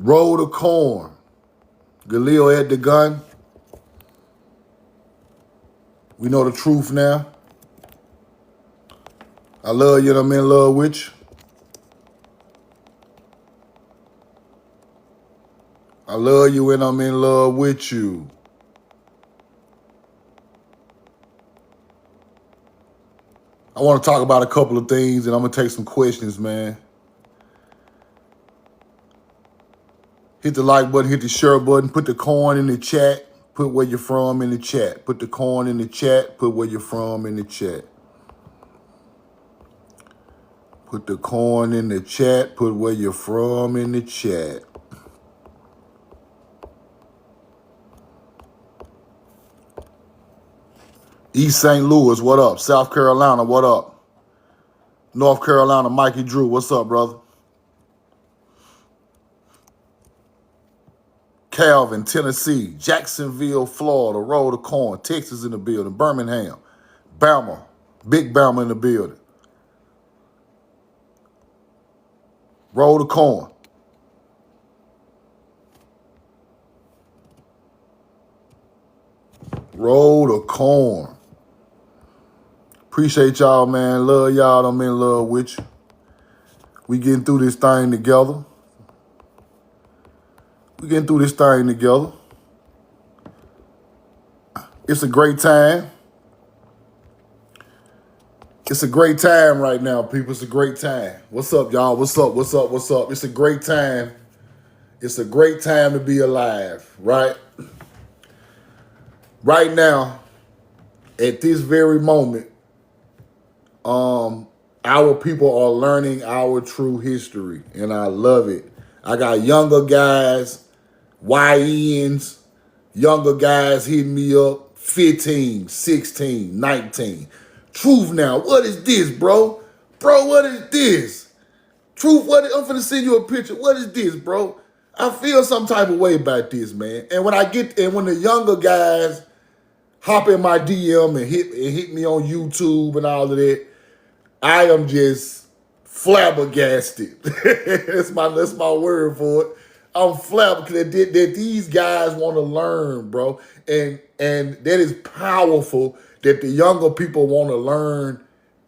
Roll the corn. Galil at the gun. We know the truth now. I love you and I'm in love with you. I love you and I'm in love with you. I want to talk about a couple of things and I'm going to take some questions, man. Hit the like button, hit the share button, put the coin in the chat, put where you're from in the chat. Put the coin in the chat, put where you're from in the chat. Put the coin in the chat, put where you're from in the chat. East St. Louis, what up? South Carolina, what up? North Carolina, Mikey Drew, what's up, brother? Calvin, Tennessee, Jacksonville, Florida, Roll the Corn, Texas in the building, Birmingham, Bama, Big Bama in the building. Roll the Corn. Roll the corn. Appreciate y'all, man. Love y'all. I'm in love with you. We getting through this thing together. It's a great time. It's a great time right now, people. It's a great time. What's up, y'all? What's up? It's a great time. It's a great time to be alive, right? Right now, at this very moment, our people are learning our true history, and I love it. I got younger guys, YNs, younger guys hitting me up, 15, 16, 19. Truth now, what is this, bro? Bro, what is this? Truth, I'm finna send you a picture. What is this, bro? I feel some type of way about this, man. And when the younger guys hop in my DM and hit me on YouTube and all of that, I am just flabbergasted. that's my word for it. I'm flabbergasted that these guys want to learn, bro. And that is powerful that the younger people want to learn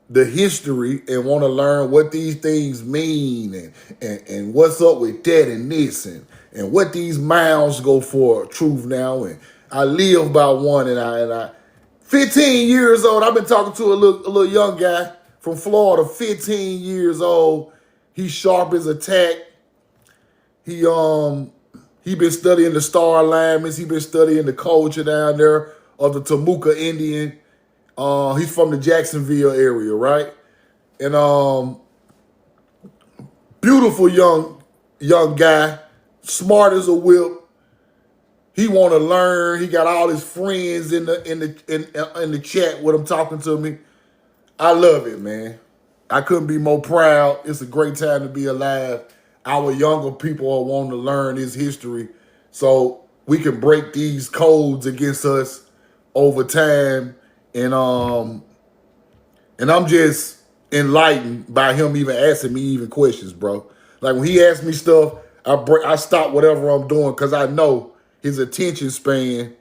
the history and want to learn what these things mean and what's up with that and this and what these mounds go for, truth now. And I live by one, and I 15 years old. I've been talking to a little young guy from Florida, 15 years old. He's sharp as a tack. He been studying the star alignments. He been studying the culture down there of the Temuka Indian. He's from the Jacksonville area, right? And beautiful young guy, smart as a whip. He want to learn. He got all his friends in the chat with him talking to me. I love it, man. I couldn't be more proud. It's a great time to be alive. Our younger people are wanting to learn this history so we can break these codes against us over time. And I'm just enlightened by him even asking me even questions, bro. Like when he asks me stuff, I stop whatever I'm doing because I know his attention span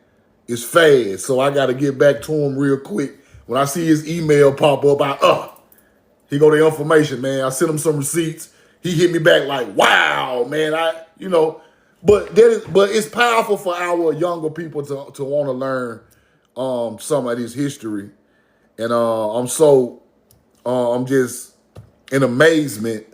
is fast. So I got to get back to him real quick. When I see his email pop up, he go the information, man. I sent him some receipts. He hit me back like, wow, man. But it's powerful for our younger people to want to learn some of this history. And I'm just in amazement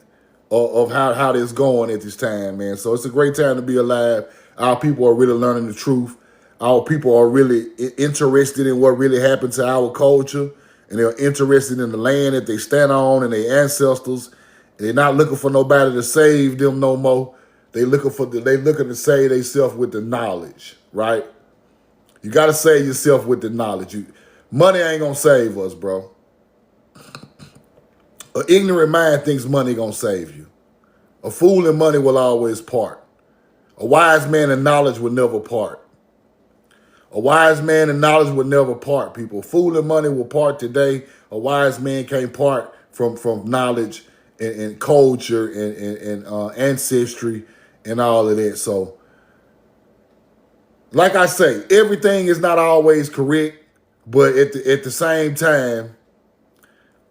of how this going at this time, man. So it's a great time to be alive. Our people are really learning the truth. Our people are really interested in what really happened to our culture, and they're interested in the land that they stand on and their ancestors. They're not looking for nobody to save them no more. They looking to save themselves with the knowledge, right? You got to save yourself with the knowledge. Money ain't gonna save us, bro. An ignorant mind thinks money gonna save you. A fool and money will always part. A wise man and knowledge will never part. A wise man and knowledge will never part, people. Fool and money will part today. A wise man can't part from knowledge and culture and ancestry and all of that. So, like I say, everything is not always correct, but at the same time,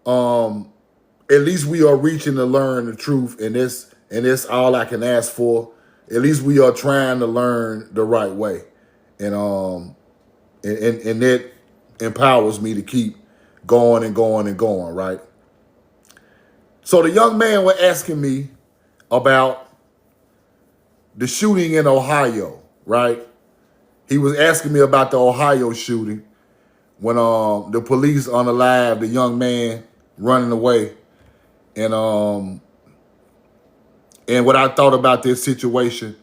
at least we are reaching to learn the truth, and that's all I can ask for. At least we are trying to learn the right way, and and that empowers me to keep going and going and going, right? So the young man was asking me about the shooting in Ohio, right? He was asking me about the Ohio shooting when the police unalived the young man running away, and what I thought about this situation.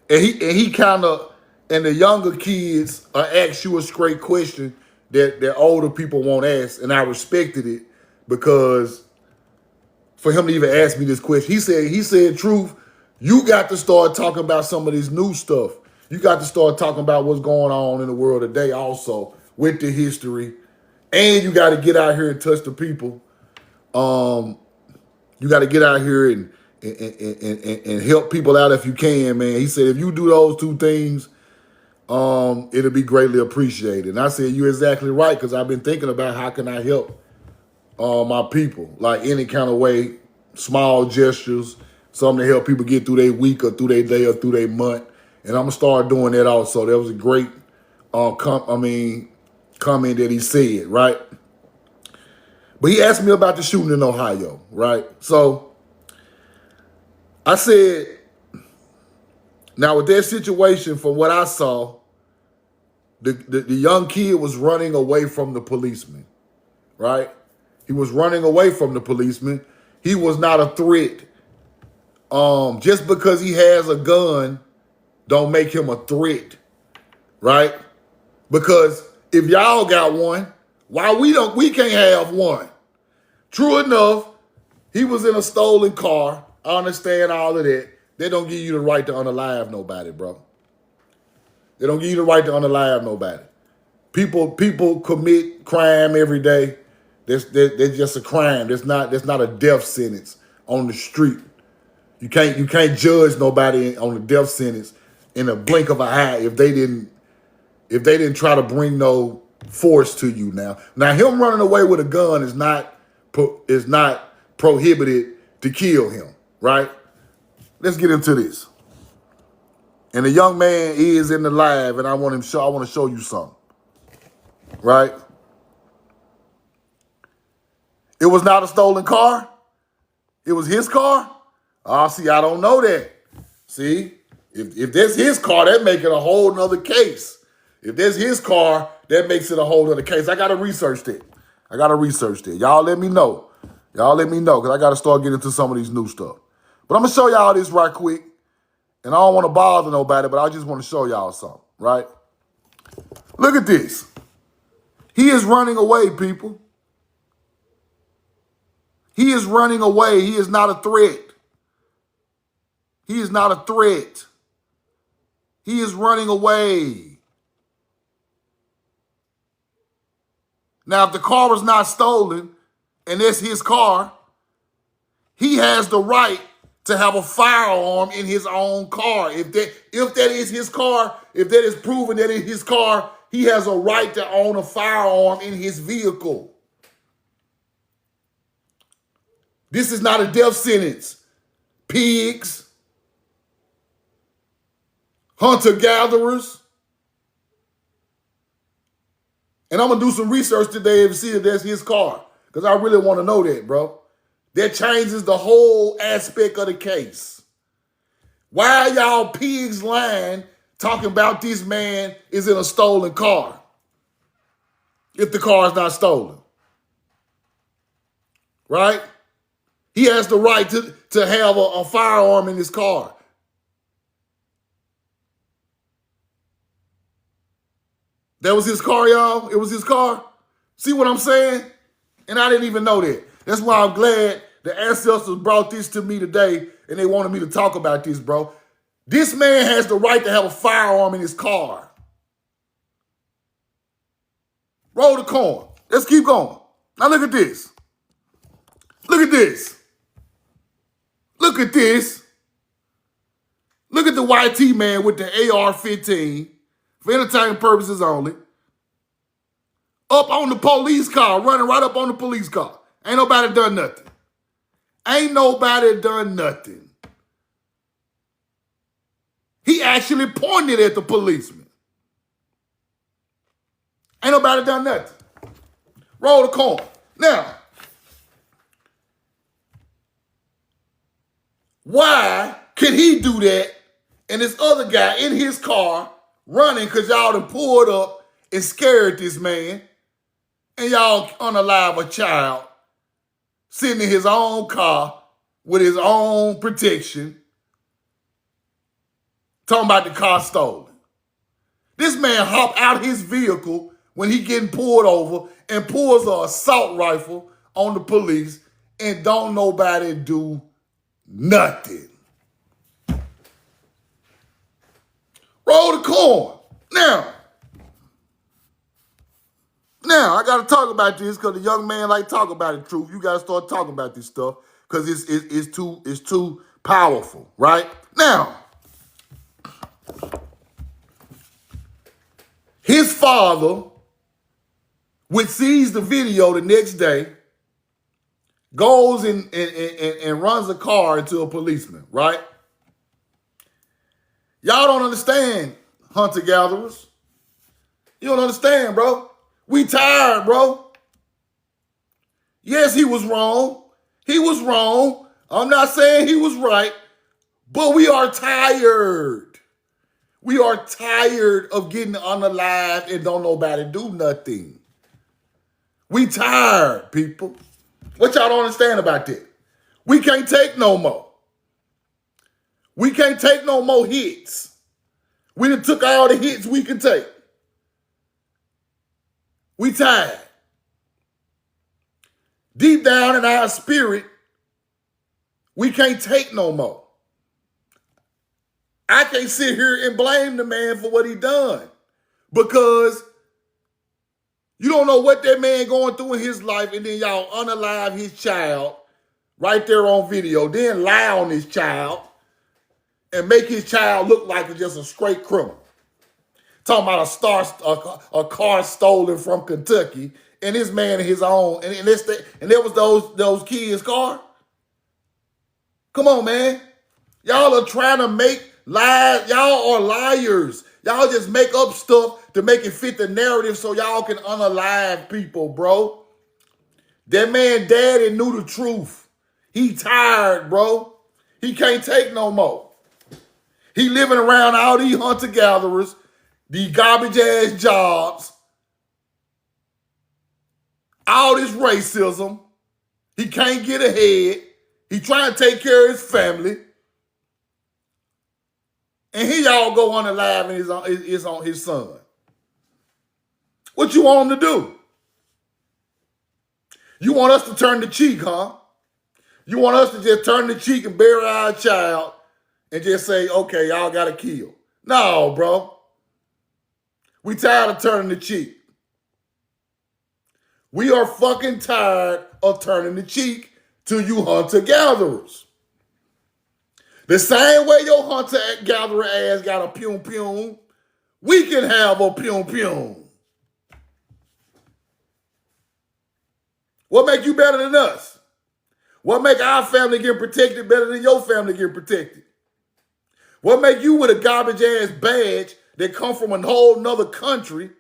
And he kind of, and the younger kids ask you a straight question that older people won't ask, and I respected it because for him to even ask me this question, he said, truth, you got to start talking about some of this new stuff. You got to start talking about what's going on in the world today also with the history, and you got to get out here and touch the people. You got to get out here and help people out if you can, man. He said, if you do those two things, it'll be greatly appreciated. And I said, you're exactly right, because I've been thinking about how can I help my people, like any kind of way, small gestures, something to help people get through their week or through their day or through their month. And I'm gonna start doing that also. That was a great comment that he said, right? But he asked me about the shooting in Ohio, right? So I said, now with that situation, from what I saw, the young kid was running away from the policeman, right? He was running away from the policeman. He was not a threat. Just because he has a gun don't make him a threat, right? Because if y'all got one, why we can't have one? True enough, he was in a stolen car. I understand all of that. They don't give you the right to unalive nobody, bro. They don't give you the right to unalive nobody. People commit crime every day. That's just a crime. That's not a death sentence on the street. You can't judge nobody on a death sentence in a blink of an eye if they didn't try to bring no force to you. Now him running away with a gun is not prohibited to kill him, right? Let's get into this. And the young man is in the live, and I want to show you something, right? It was not a stolen car. It was his car. See, I don't know that. See, if that's his car, that makes it a whole nother case. If that's his car, that makes it a whole nother case. I got to research that. Y'all let me know. Because I got to start getting into some of these new stuff. But I'm going to show y'all this right quick. And I don't want to bother nobody, but I just want to show y'all something, right? Look at this. He is running away, people. He is running away. He is not a threat. He is not a threat. He is running away. Now, if the car was not stolen and that's his car, he has the right to have a firearm in his own car. If that is his car, if that is proven that it's his car, he has a right to own a firearm in his vehicle. This is not a death sentence. Pigs, hunter-gatherers. And I'm going to do some research today and see if that's his car, because I really want to know that, bro. That changes the whole aspect of the case. Why are y'all pigs lying talking about this man is in a stolen car if the car is not stolen? Right? He has the right to have a firearm in his car. That was his car, y'all. It was his car. See what I'm saying? And I didn't even know that. That's why I'm glad the ancestors brought this to me today and they wanted me to talk about this, bro. This man has the right to have a firearm in his car. Roll the coin. Let's keep going. Now look at this. Look at this. Look at this. Look at the YT man with the AR-15 for entertainment purposes only. Up on the police car, running right up on the police car. Ain't nobody done nothing. Ain't nobody done nothing. He actually pointed at the policeman. Ain't nobody done nothing. Roll the coin. Now, why could he do that and this other guy in his car running because y'all done pulled up and scared this man and y'all unalive a child sitting in his own car with his own protection talking about the car stolen? This man hopped out his vehicle when he getting pulled over and pulls an assault rifle on the police and don't nobody do nothing. Roll the coin. Now, I got to talk about this because the young man like talk about the truth. You got to start talking about this stuff because it's too powerful, right? Now, his father, which sees the video the next day, goes and runs a car into a policeman, right? Y'all don't understand, hunter-gatherers. You don't understand, bro. We tired, bro. Yes, he was wrong. He was wrong. I'm not saying he was right, but we are tired. We are tired of getting unalived and don't nobody do nothing. We tired, people. What y'all don't understand about that? We can't take no more. We can't take no more hits. We done took all the hits we can take. We tired. Deep down in our spirit, we can't take no more. I can't sit here and blame the man for what he done because you don't know what that man going through in his life, and then y'all unalive his child right there on video, then lie on his child and make his child look like just a straight criminal. Talking about a car stolen from Kentucky, and this man in his own, and there was those kids' car. Come on, man. Y'all are trying to make lies. Y'all are liars. Y'all just make up stuff to make it fit the narrative so y'all can unalive people, bro. That man daddy knew the truth. He tired, bro. He can't take no more. He living around all these hunter-gatherers, these garbage-ass jobs, all this racism. He can't get ahead. He trying to take care of his family. And he y'all go unalive and is on his son. What you want him to do? You want us to turn the cheek, huh? You want us to just turn the cheek and bury our child and just say, okay, y'all got to kill. No, bro. We tired of turning the cheek. We are fucking tired of turning the cheek to you hunter-gatherers. The same way your hunter-gatherer ass got a pum-pum, we can have a pum-pum. What make you better than us? What make our family get protected better than your family get protected? What make you with a garbage-ass badge that come from a whole nother country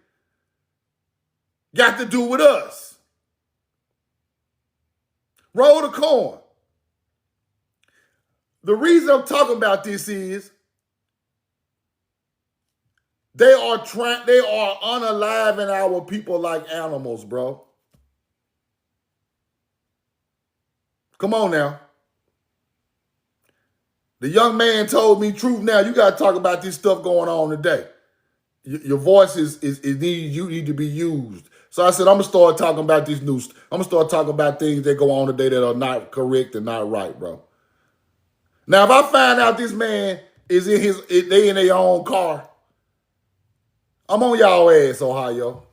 got to do with us? Roll the coin. The reason I'm talking about this is they are unaliving our people like animals, bro. Come on now. The young man told me truth. Now you got to talk about this stuff going on today. Your voice you need to be used. So I said, I'm going to start talking about this news. I'm going to start talking about things that go on today that are not correct and not right, bro. Now, if I find out this man is they in their own car, I'm on y'all ass, Ohio.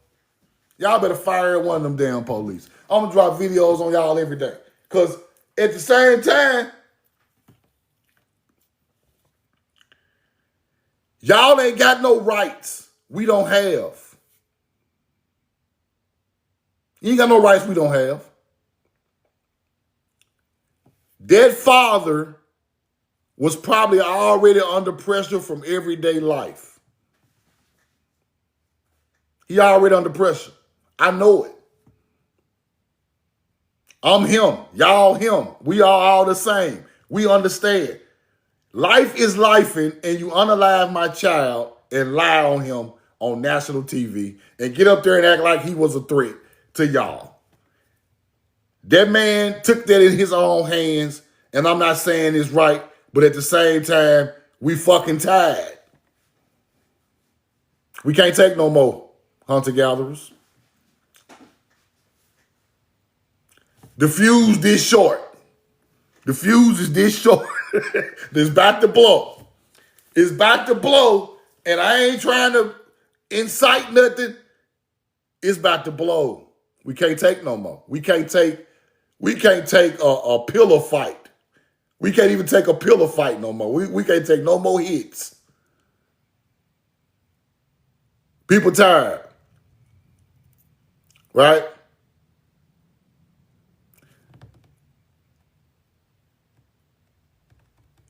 Y'all better fire one of them damn police. I'm going to drop videos on y'all every day. Because at the same time, Y'all ain't got no rights we don't have. You ain't got no rights we don't have. That father was probably already under pressure from everyday life. He already under pressure. I know it. I'm him. Y'all him. We are all the same. We understand. Life is life, and you unalive my child and lie on him on national TV and get up there and act like he was a threat to y'all. That man took that in his own hands, and I'm not saying it's right, but at the same time, we fucking tired. We can't take no more hunter-gatherers. The fuse this short. The fuse is this short. It's about to blow. It's about to blow, and I ain't trying to incite nothing. It's about to blow. We can't take no more. We can't take a pillow fight. We can't even take a pillow fight no more. We can't take no more hits. People tired. Right?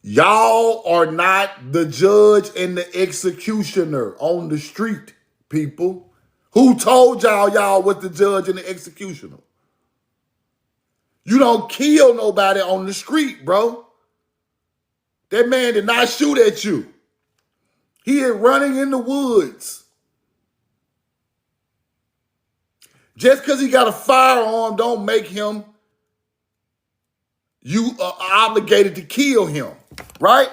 Y'all are not the judge and the executioner on the street, people. Who told y'all was the judge and the executioner? You don't kill nobody on the street, bro. That man did not shoot at you. He is running in the woods. Just because he got a firearm don't make him you obligated to kill him, right?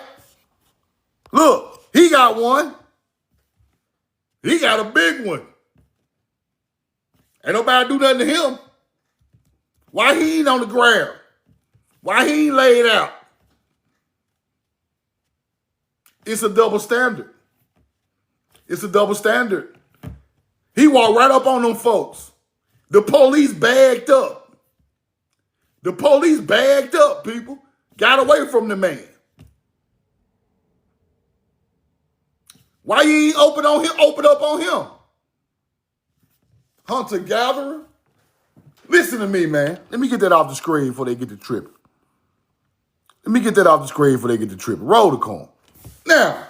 Look, he got one. He got a big one. Ain't nobody do nothing to him. Why he ain't on the ground? Why he ain't laid out? It's a double standard. It's a double standard. He walked right up on them folks. The police bagged up. The police bagged up, people. Got away from the man. Why you ain't open up on him? Hunter-gatherer? Listen to me, man. Let me get that off the screen before they get to tripping. Roll the coin. Now,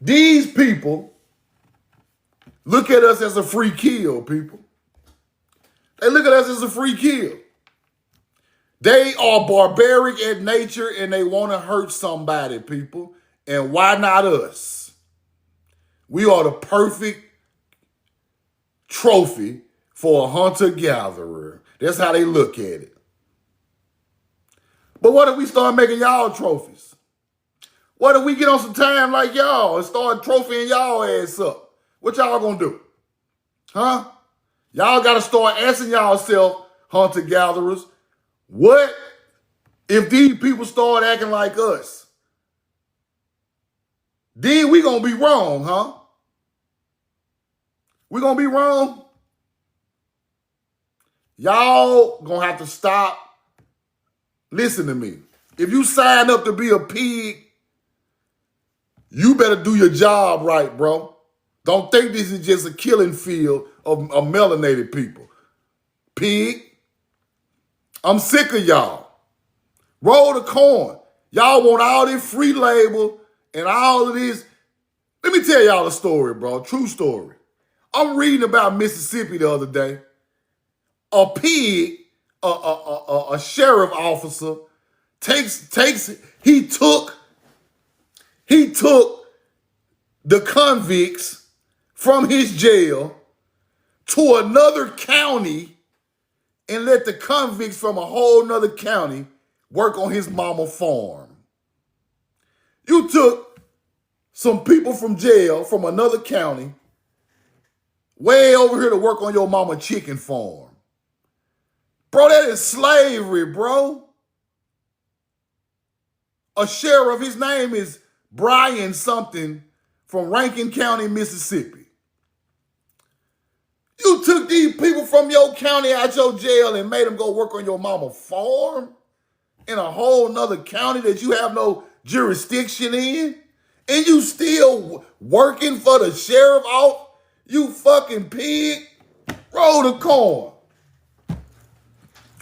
these people look at us as a free kill, people. They look at us as a free kill. They are barbaric in nature and they want to hurt somebody, people. And why not us? We are the perfect trophy for a hunter-gatherer. That's how they look at it. But what if we start making y'all trophies? What if we get on some time like y'all and start trophying y'all ass up? What y'all gonna do? Huh? Y'all gotta start asking y'allself, hunter-gatherers, what if these people start acting like us? Then we gonna be wrong, huh? We gonna be wrong? Y'all gonna have to stop. Listen to me. If you sign up to be a pig, you better do your job right, bro. Don't think this is just a killing field of melanated people. Pig. I'm sick of y'all. Roll the coin. Y'all want all this free label and all of this. Let me tell y'all a story, bro. True story. I'm reading about Mississippi the other day. A pig, a sheriff officer, he took the convicts from his jail to another county and let the convicts from a whole nother county work on his mama farm. You took some people from jail from another county way over here to work on your mama chicken farm. Bro, that is slavery, bro. A sheriff, his name is Brian something from Rankin County, Mississippi. You took these people from your county out your jail and made them go work on your mama farm? in a whole nother county that you have no jurisdiction in, and you still working for the sheriff off, you fucking pig. Roll the corn.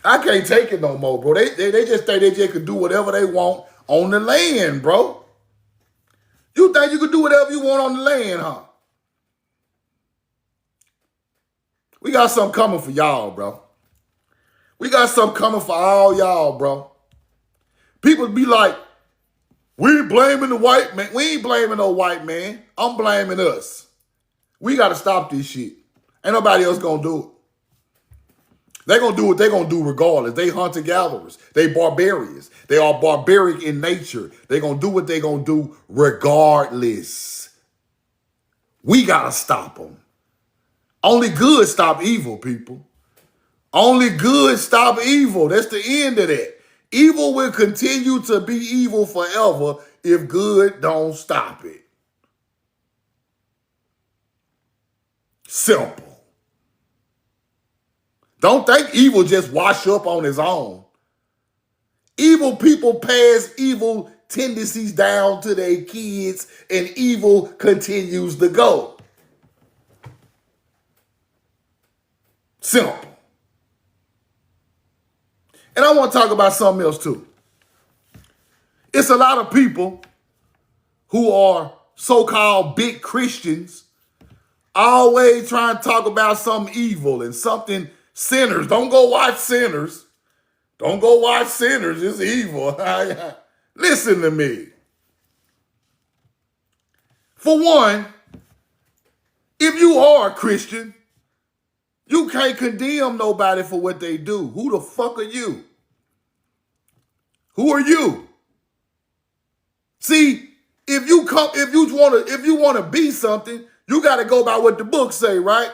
I can't take it no more, bro. They just think they just can do whatever they want on the land, bro. You think you can do whatever you want on the land, huh? We got something coming for y'all, bro. We got something coming for all y'all, bro. People be like, we ain't blaming the white man. We ain't blaming no white man. I'm blaming us. We got to stop this shit. Ain't nobody else going to do it. They going to do what they going to do regardless. They hunter-gatherers. They barbarians. They are barbaric in nature. They going to do what they going to do regardless. We got to stop them. Only good stop evil, people. Only good stop evil. That's the end of that. Evil will continue to be evil forever if good don't stop it. Simple. Don't think evil just wash up on its own. Evil people pass evil tendencies down to their kids, and evil continues to go. Simple. And I want to talk about something else too. It's a lot of people who are so-called big Christians always trying to talk about something evil and something sinners. Don't go watch Sinners. Don't go watch Sinners. It's evil. Listen to me. For one, if you are a Christian, you can't condemn nobody for what they do. Who the fuck are you? Who are you? See, if you want to be something, you got to go by what the book say, right?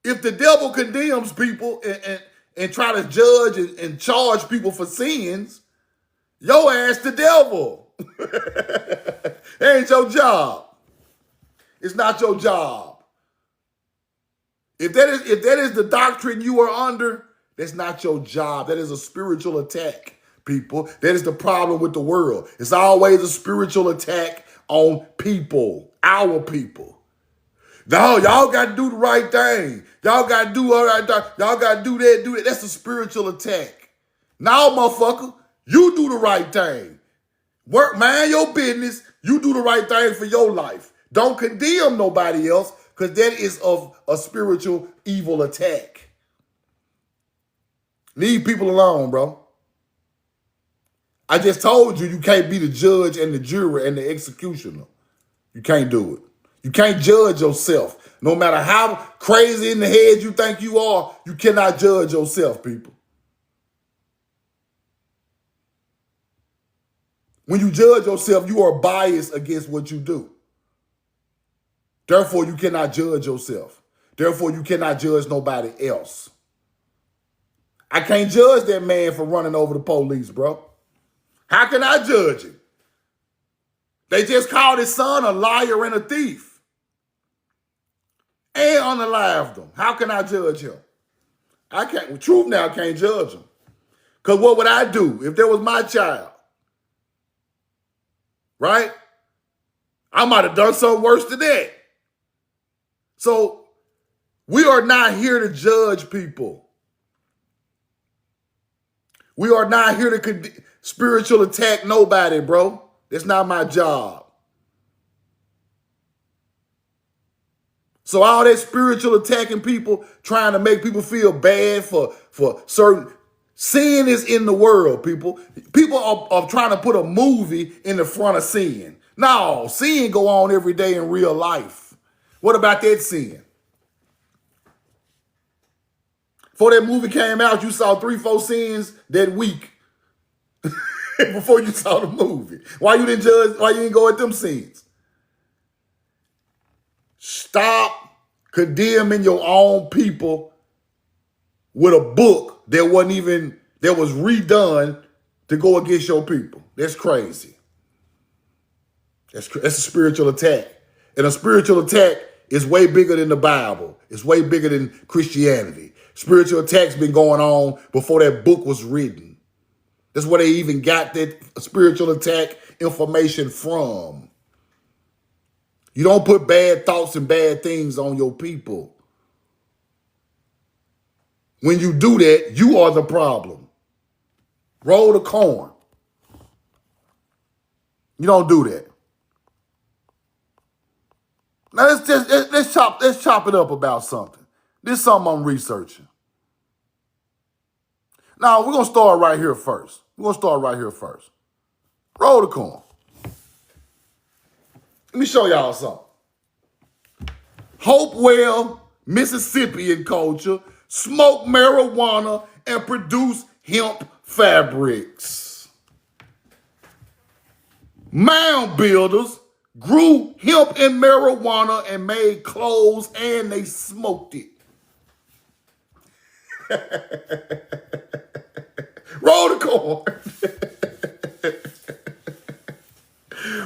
If the devil condemns people and try to judge and charge people for sins, your ass the devil. It ain't your job. It's not your job. If that is the doctrine you are under, that's not your job. That is a spiritual attack, people. That is the problem with the world. It's always a spiritual attack on people, our people. No, y'all got to do the right thing. Y'all got to do all right. Y'all got to do that. That's a spiritual attack. Now, motherfucker, you do the right thing. Work, mind your business. You do the right thing for your life. Don't condemn nobody else, because that is of a spiritual evil attack. Leave people alone, bro. I just told you can't be the judge and the juror and the executioner. You can't do it. You can't judge yourself. No matter how crazy in the head you think you are, you cannot judge yourself, people. When you judge yourself, you are biased against what you do. Therefore, you cannot judge yourself. Therefore, you cannot judge nobody else. I can't judge that man for running over the police, bro. How can I judge him? They just called his son a liar and a thief. And unalived him. How can I judge him? I can't. With truth now, I can't judge him. Because what would I do if there was my child? Right? I might have done something worse than that. So we are not here to judge people. We are not here to spiritual attack nobody, bro. That's not my job. So all that spiritual attacking people, trying to make people feel bad for certain sin is in the world, people. People are trying to put a movie in the front of sin. No, sin go on every day in real life. What about that sin? Before that movie came out, you saw 3-4 sins that week before you saw the movie. Why you didn't judge? Why you didn't go at them sins? Stop condemning your own people with a book that was redone to go against your people. That's crazy. That's a spiritual attack. And a spiritual attack is way bigger than the Bible. It's way bigger than Christianity. Spiritual attack's been going on before that book was written. That's where they even got that spiritual attack information from. You don't put bad thoughts and bad things on your people. When you do that, you are the problem. Roll the corn. You don't do that. Now let's chop it up about something. This is something I'm researching. Now we're gonna start right here first. Roll the corn. Let me show y'all something. Hopewell, Mississippian culture, smoke marijuana and produce hemp fabrics. Mound builders grew hemp and marijuana and made clothes and they smoked it. Roll the corn.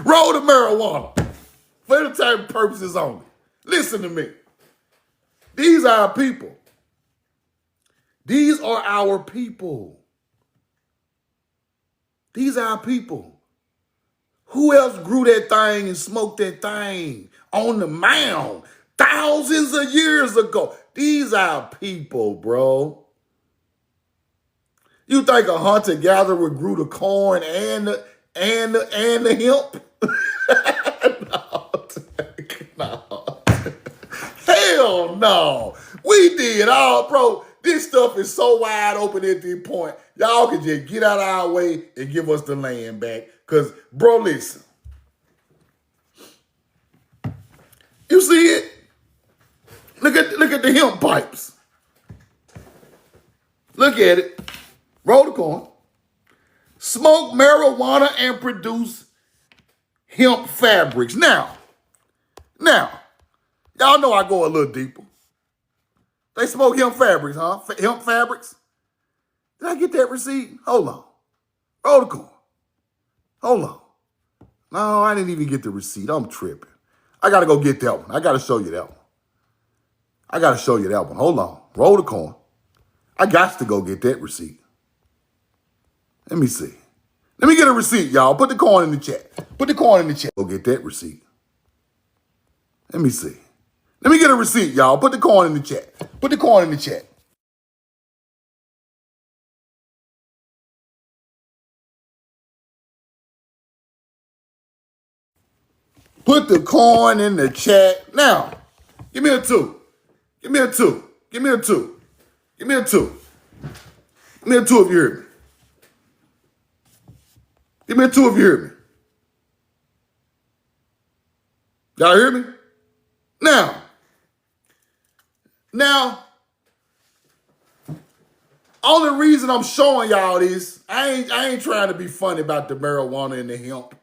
Roll the marijuana for entertainment purposes only. Listen to me. These are our people. These are our people. These are our people. Who else grew that thing and smoked that thing on the mound thousands of years ago? These are people, bro. You think a hunter-gatherer grew the corn and the hemp? No. Hell no. We did all, bro. This stuff is so wide open at this point. Y'all can just get out of our way and give us the land back. Because, bro, listen. You see it? Look at the hemp pipes. Look at it. Roll the corn. Smoke marijuana and produce hemp fabrics. Now, y'all know I go a little deeper. They smoke hemp fabrics, huh? Hemp fabrics? Did I get that receipt? Hold on. Roll the corn. Hold on. No, I didn't even get the receipt. I'm tripping. I got to go get that one. I got to show you that one. Hold on. Roll the corn. I got to go get that receipt. Let me see. Let me get a receipt, y'all. Put the corn in the chat. Go get that receipt. Let me see. Let me get a receipt, y'all. Put the corn in the chat. Put the corn in the chat. Put the corn in the chat. Now, give me a 2. Give me a 2. Give me a 2. Give me a 2. Give me a 2 if you hear me. Give me a 2 if you hear me. Y'all hear me? Now, only reason I'm showing y'all this, I ain't trying to be funny about the marijuana and the hemp.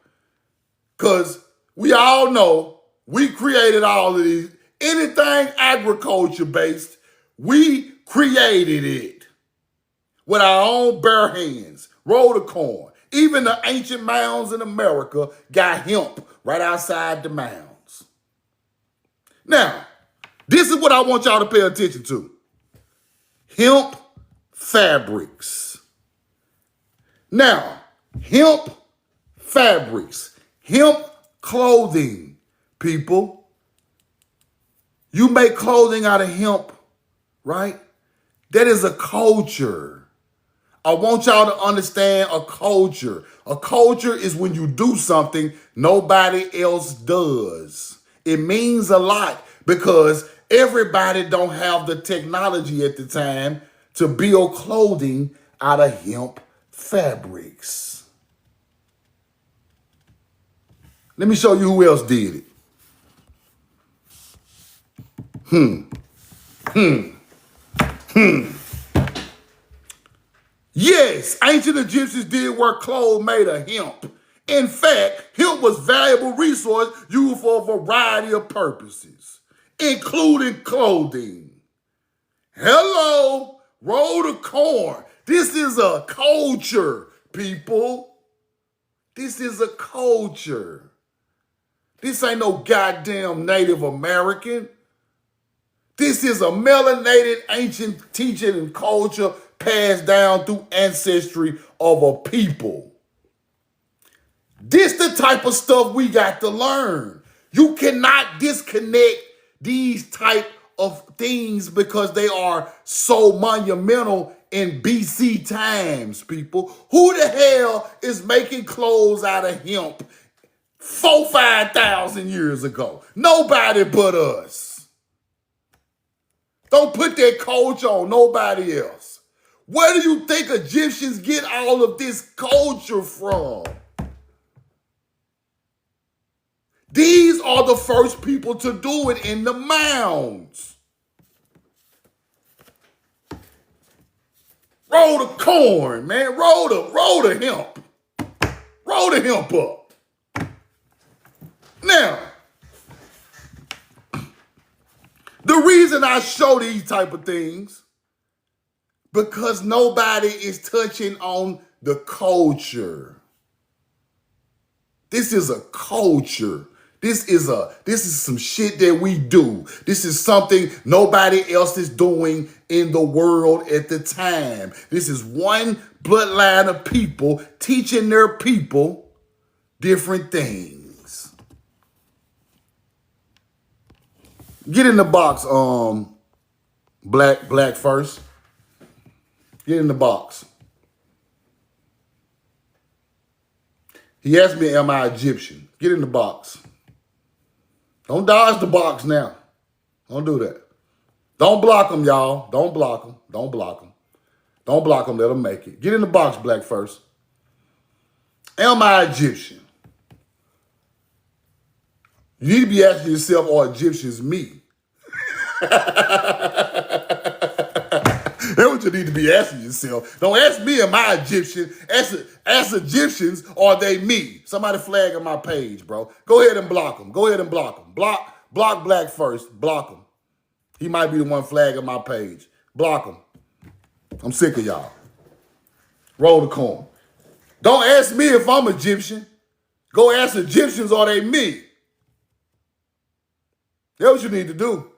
Because we all know we created all of these. Anything agriculture based, we created it with our own bare hands. Roll the corn. Even the ancient mounds in America got hemp right outside the mounds. Now, this is what I want y'all to pay attention to. Hemp fabrics. Now, hemp fabrics. Hemp clothing, people. You make clothing out of hemp, right? That is a culture. I want y'all to understand a culture. A culture is when you do something nobody else does. It means a lot because everybody don't have the technology at the time to build clothing out of hemp fabrics. Let me show you who else did it. Yes, ancient Egyptians did wear clothes made of hemp. In fact, hemp was a valuable resource used for a variety of purposes, including clothing. Hello, roll the corn. This is a culture, people. This is a culture. This ain't no goddamn Native American. This is a melanated ancient teaching and culture passed down through ancestry of a people. This the type of stuff we got to learn. You cannot disconnect these type of things because they are so monumental in BC times, people. Who the hell is making clothes out of hemp 5,000 years ago? Nobody but us. Don't put that culture on nobody else. Where do you think Egyptians get all of this culture from? These are the first people to do it in the mounds. Roll the corn, man. Roll the hemp. Roll the hemp up. Now, the reason I show these type of things, because nobody is touching on the culture. This is a culture. This is some shit that we do. This is something nobody else is doing in the world at the time. This is one bloodline of people teaching their people different things. Get in the box, black first. Get in the box. He asked me, am I Egyptian? Get in the box. Don't dodge the box now. Don't do that. Don't block them, y'all. Don't block them. Don't block them. Don't block them. Let them make it. Get in the box, black first. Am I Egyptian? You need to be asking yourself, are Egyptians me? That's what you need to be asking yourself. Don't ask me, am I Egyptian? Ask Egyptians, are they me? Somebody flagging my page, bro. Go ahead and block them. Go ahead and block them. Block black first. Block him. He might be the one flagging my page. Block him. I'm sick of y'all. Roll the corn. Don't ask me if I'm Egyptian. Go ask Egyptians, are they me? That's what you need to do.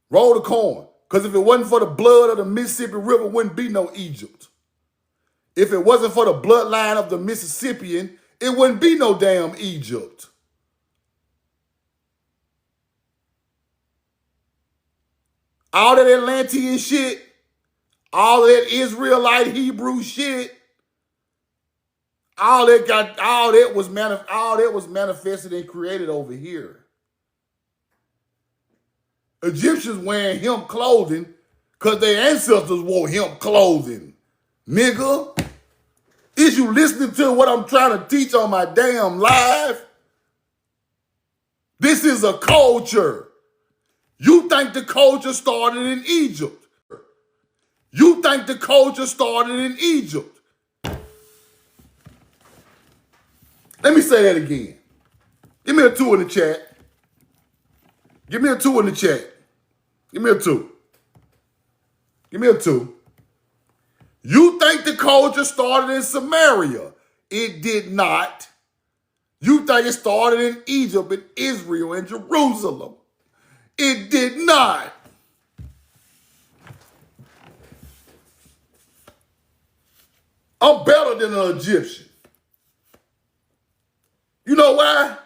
Roll the corn. Because if it wasn't for the blood of the Mississippi River, wouldn't be no Egypt. If it wasn't for the bloodline of the Mississippian, it wouldn't be no damn Egypt. All that Atlantean shit, all that Israelite Hebrew shit, all that was manifested and created over here. Egyptians wearing hemp clothing because their ancestors wore hemp clothing. Nigga, is you listening to what I'm trying to teach on my damn live? This is a culture. You think the culture started in Egypt. You think the culture started in Egypt. Let me say that again. Give me a 2 in the chat. Give me a 2 in the chat. Give me a 2. Give me a 2. You think the culture started in Samaria. It did not. You think it started in Egypt, in Israel, in Jerusalem. It did not. I'm better than an Egyptian. You know why?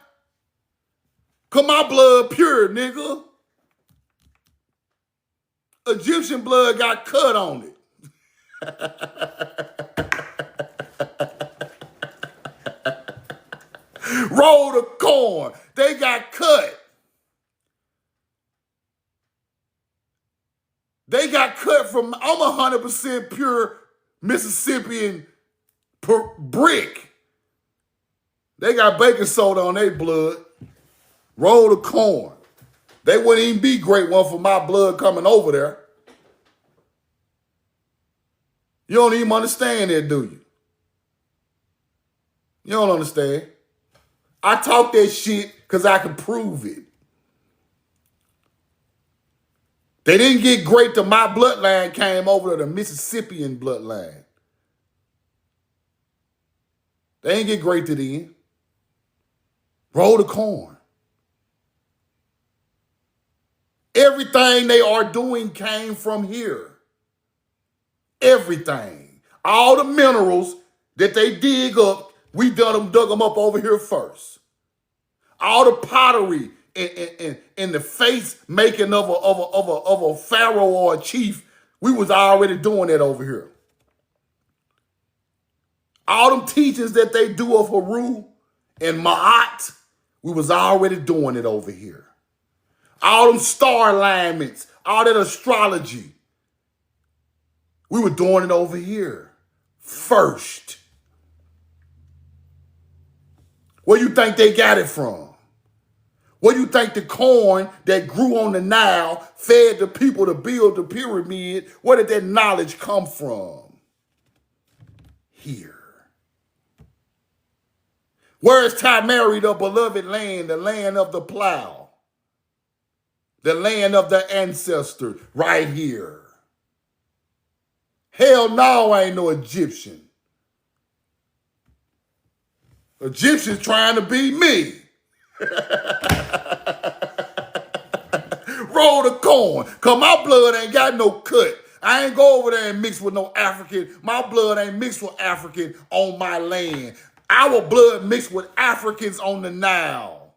Cause my blood pure, nigga. Egyptian blood got cut on it. Roll the corn. They got cut. They got cut from, I'm 100% pure Mississippian brick. They got baking soda on their blood. Roll the corn. They wouldn't even be great one for my blood coming over there. You don't even understand that, do you? You don't understand. I talk that shit because I can prove it. They didn't get great till my bloodline came over to the Mississippian bloodline. They ain't get great to the end. Roll the corn. Everything they are doing came from here. Everything. All the minerals that they dig up, we dug them up over here first. All the pottery and the face making of a pharaoh or a chief, we was already doing that over here. All them teachings that they do of Haru and Ma'at, we was already doing it over here. All them star alignments, all that astrology, we were doing it over here first. Where you think they got it from? Where you think the corn that grew on the Nile fed the people to build the pyramid? Where did that knowledge come from? Here. Where is Tamari, the beloved land, the land of the plow? The land of the ancestors, right here. Hell no, I ain't no Egyptian. Egyptians trying to be me. Roll the corn, cause my blood ain't got no cut. I ain't go over there and mix with no African. My blood ain't mixed with African on my land. Our blood mixed with Africans on the Nile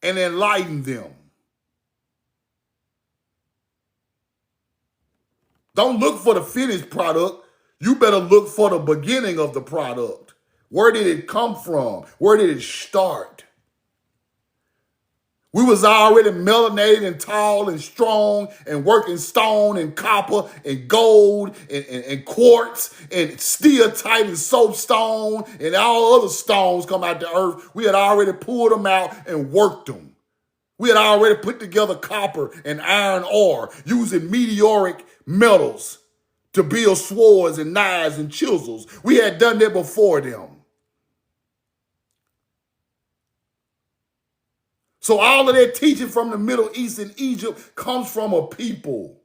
and enlighten them. Don't look for the finished product. You better look for the beginning of the product. Where did it come from? Where did it start? We was already melanated and tall and strong and working stone and copper and gold and quartz and steelite and soapstone and all other stones come out the earth. We had already pulled them out and worked them. We had already put together copper and iron ore using meteoric metals to build swords and knives and chisels. We had done that before them. So all of that teaching from the Middle East and Egypt comes from a people.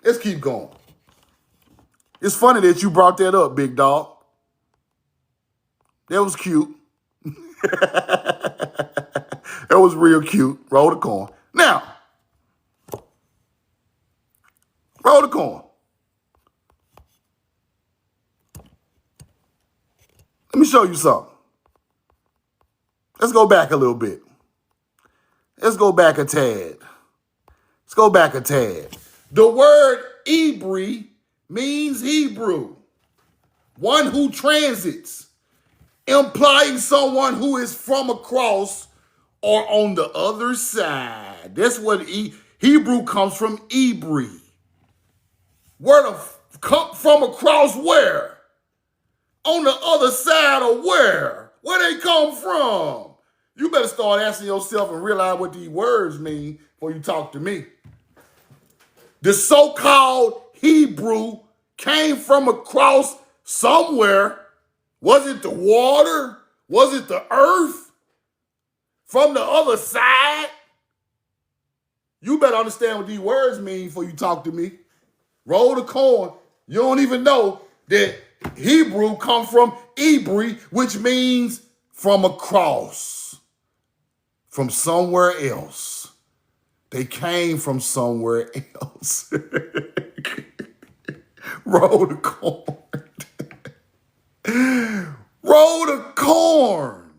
Let's keep going. It's funny that you brought that up, big dog. That was cute. That was real cute. Roll the corn. Now, roll the corn. Let me show you something. Let's go back a little bit. Let's go back a tad. The word Ibri means Hebrew, one who transits, implying someone who is from across or on the other side. That's what Hebrew comes from, Ibri. Word come from across where? On the other side of where? Where they come from? You better start asking yourself and realize what these words mean before you talk to me. The so-called Hebrew came from across somewhere. Was it the water? Was it the earth? From the other side? You better understand what these words mean before you talk to me. Roll the corn. You don't even know that Hebrew come from Ibri, which means from across, from somewhere else. They came from somewhere else. Roll the corn. Roll the corn.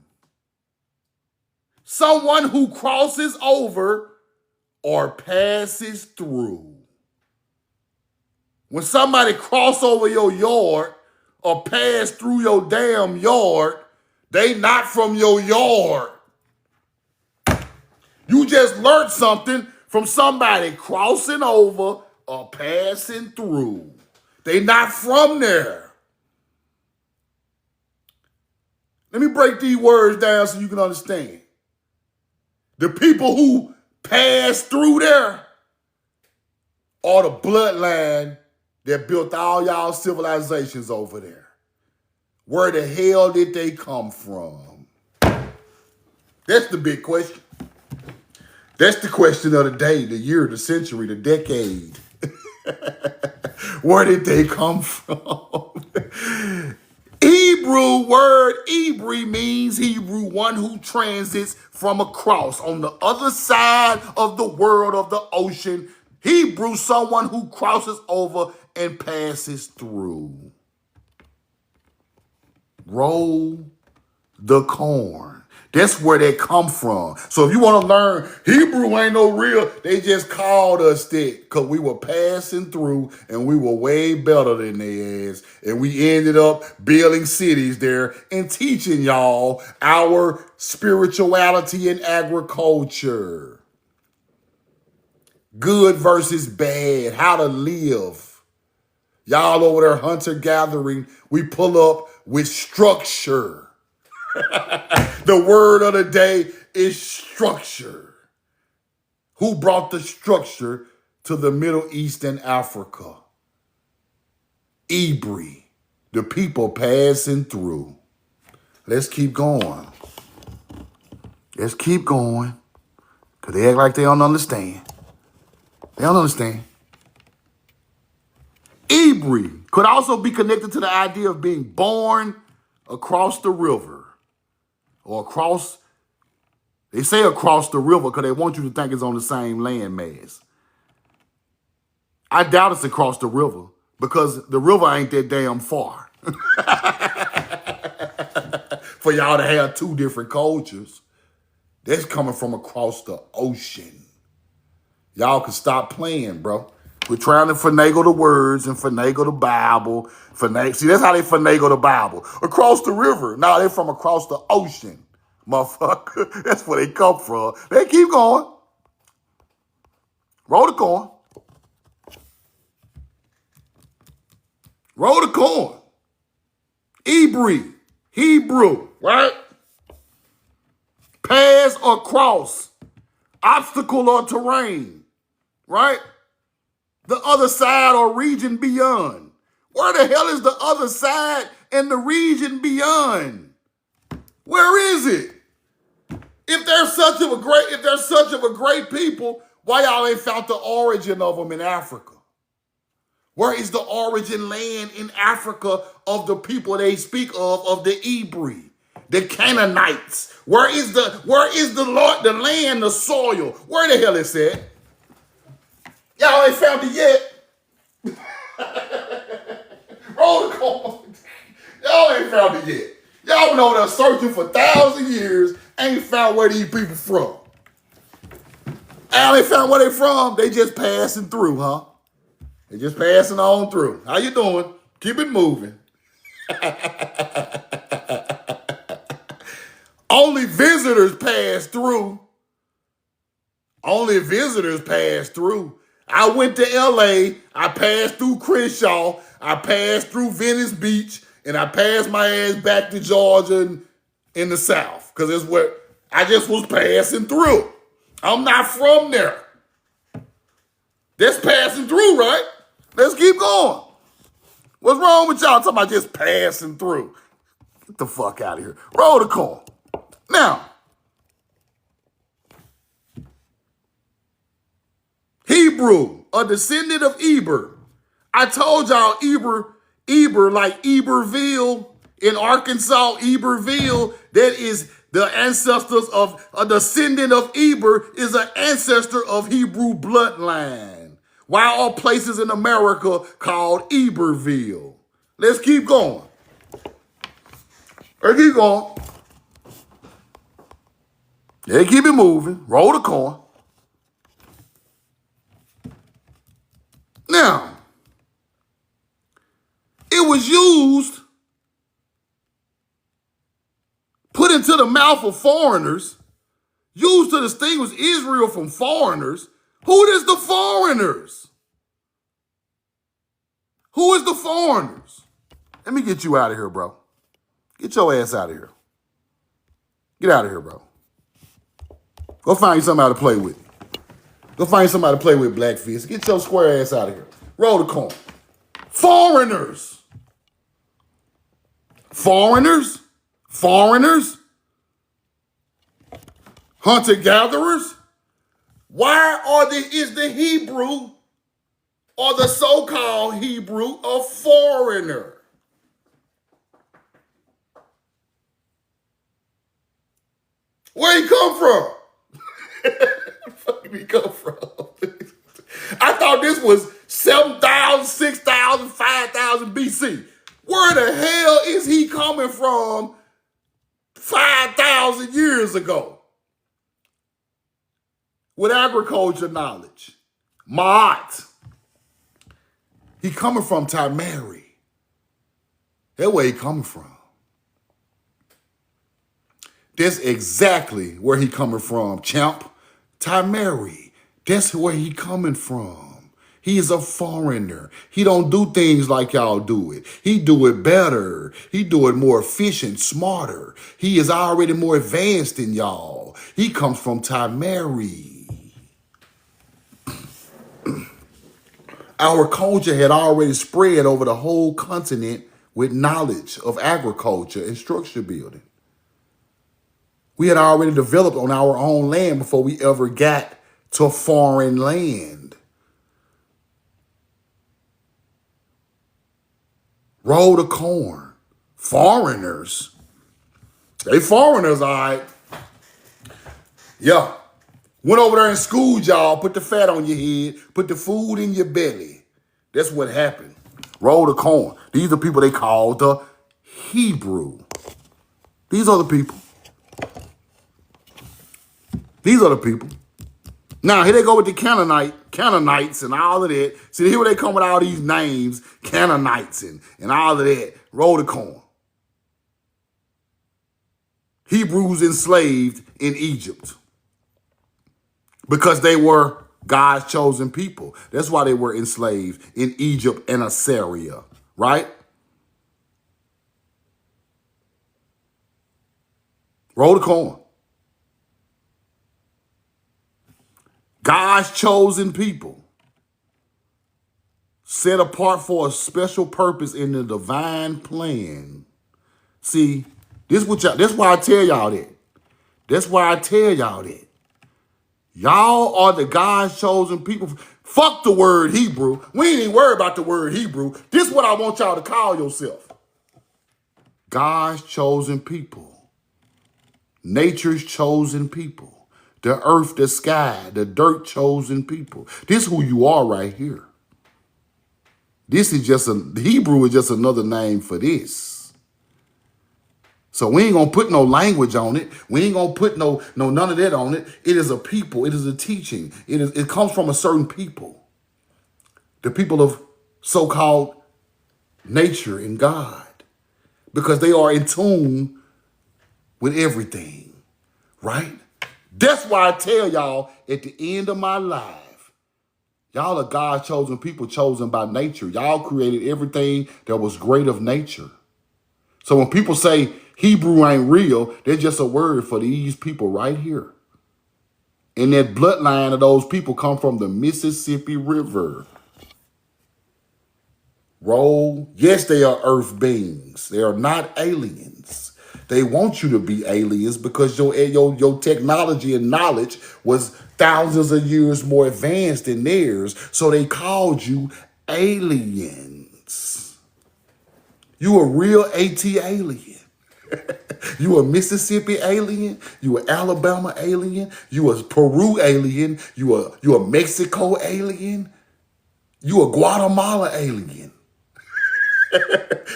Someone who crosses over or passes through. When somebody cross over your yard or pass through your damn yard, they not from your yard. You just learned something from somebody crossing over or passing through. They not from there. Let me break these words down so you can understand. The people who pass through there are the bloodline that built all y'all civilizations over there. Where the hell did they come from? That's the big question. That's the question of the day, the year, the century, the decade. Where did they come from? Hebrew word Ibri means Hebrew, one who transits from across on the other side of the world of the ocean. Hebrew, someone who crosses over and passes through. Roll the corn. That's where they come from. So if you want to learn Hebrew ain't no real, they just called us that because we were passing through and we were way better than they ass. And we ended up building cities there and teaching y'all our spirituality and agriculture. Good versus bad, how to live. Y'all over there hunter-gathering, we pull up with structure. The word of the day is structure. Who brought the structure to the Middle East and Africa? Ibri, the people passing through. Let's keep going. Let's keep going. Because they act like they don't understand. They don't understand. Ibri could also be connected to the idea of being born across the river or across, they say across the river because they want you to think it's on the same landmass. I doubt it's across the river because the river ain't that damn far for y'all to have two different cultures. That's coming from across the ocean. Y'all can stop playing, bro. We're trying to finagle the words and finagle the Bible. See, that's how they finagle the Bible. Across the river. Now they're from across the ocean, motherfucker. That's where they come from. They keep going. Roll the corn. Roll the corn. Ibri, Hebrew, right? Pass or cross. Obstacle or terrain, right? The other side or region beyond. Where the hell is the other side and the region beyond? Where is it? If they're such of a great people, why y'all ain't found the origin of them in Africa? Where is the origin land in Africa of the people they speak of the Ibri, the Canaanites? Where is the Lord, the land, the soil? Where the hell is it? Y'all ain't found it yet. Roll the corn. Y'all ain't found it yet. Y'all been over there searching for 1,000 years, ain't found where these people from. Y'all ain't found where they from. They just passing through, huh? They just passing on through. How you doing? Keep it moving. Only visitors pass through. Only visitors pass through. I went to LA, I passed through Crenshaw, I passed through Venice Beach, and I passed my ass back to Georgia in the South. Because it's where I just was passing through. I'm not from there. That's passing through, right? Let's keep going. What's wrong with y'all talking about just passing through? Get the fuck out of here. Roll the corn. Now, Hebrew, a descendant of Eber. I told y'all Eber like Eberville in Arkansas, Eberville, that is the ancestors of a descendant of Eber is an ancestor of Hebrew bloodline. Why are places in America called Eberville? Let's keep going. Let's keep going. They keep it moving. Roll the corn. Now, it was used, put into the mouth of foreigners, used to distinguish Israel from foreigners. Who is the foreigners? Who is the foreigners? Let me get you out of here, bro. Get your ass out of here. Get out of here, bro. Go find you somebody to play with. Go find somebody to play with, Blackfish. Get your square ass out of here. Roll the corn. Foreigners. Foreigners. Foreigners. Hunter-gatherers. Why is the Hebrew or the so-called Hebrew a foreigner? Where he come from? Where did he come from? I thought this was 7,000, 6,000, 5,000 BC. Where the hell is he coming from 5,000 years ago with agriculture knowledge? Ma'at. He coming from Timeri. That's where he coming from. That's exactly where he coming from, champ. Timeri. That's where he coming from. He is a foreigner. He don't do things like y'all do it. He do it better. He do it more efficient, smarter. He is already more advanced than y'all. He comes from Timeri. Our culture had already spread over the whole continent with knowledge of agriculture and structure building. We had already developed on our own land before we ever got to foreign land. Roll the corn. Foreigners. They foreigners, all right. Yeah. Went over there and schooled y'all, put the fat on your head, put the food in your belly. That's what happened. Roll the corn. These are people they call the Hebrew. These are the people. These are the people. Now, here they go with the Canaanites and all of that. See, here they come with all these names, Canaanites and all of that. Roll the corn. Hebrews enslaved in Egypt because they were God's chosen people. That's why they were enslaved in Egypt and Assyria, right? Roll the corn. God's chosen people, set apart for a special purpose in the divine plan. See, this why I tell y'all that. That's why I tell y'all that. Y'all are the God's chosen people. Fuck the word Hebrew. We ain't even worried about the word Hebrew. This is what I want y'all to call yourself. God's chosen people. Nature's chosen people. The earth, the sky, the dirt chosen people. This is who you are right here. This is Hebrew is just another name for this. So we ain't gonna put no language on it. We ain't gonna put no none of that on it. It is a people. It is a teaching. It comes from a certain people. The people of so-called nature and God. Because they are in tune with everything. Right? That's why I tell y'all at the end of my life, y'all are God's chosen people chosen by nature. Y'all created everything that was great of nature. So when people say Hebrew ain't real, they're just a word for these people right here. And that bloodline of those people come from the Mississippi River. Roll. Yes, they are earth beings. They are not aliens. They want you to be aliens because your technology and knowledge was thousands of years more advanced than theirs. So they called you aliens. You a real AT alien. You a Mississippi alien. You a Alabama alien. You a Peru alien. You a Mexico alien. You a Guatemala alien.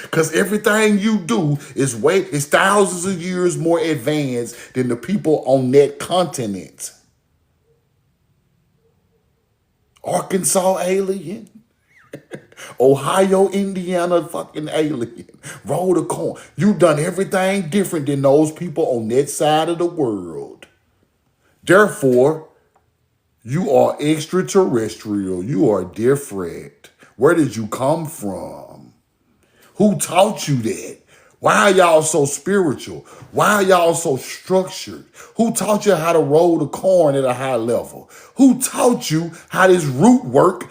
Because everything you do is thousands of years more advanced than the people on that continent. Arkansas alien. Ohio, Indiana fucking alien. Roll the corn. You done everything different than those people on that side of the world. Therefore, you are extraterrestrial. You are different. Where did you come from? Who taught you that? Why are y'all so spiritual? Why are y'all so structured? Who taught you how to roll the corn at a high level? Who taught you how this root work,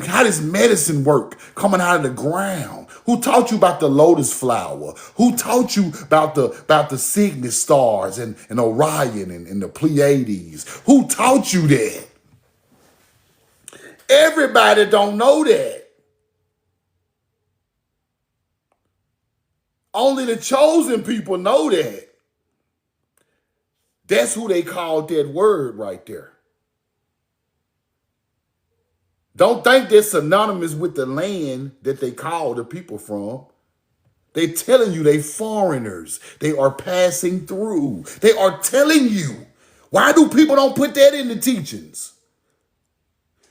how this medicine work coming out of the ground? Who taught you about the lotus flower? Who taught you about the Cygnus stars and Orion and the Pleiades? Who taught you that? Everybody don't know that. Only the chosen people know that. That's who they called that word right there. Don't think they're synonymous with the land that they call the people from. They're telling you they foreigners. They are passing through. They are telling you. Why do people don't put that in the teachings?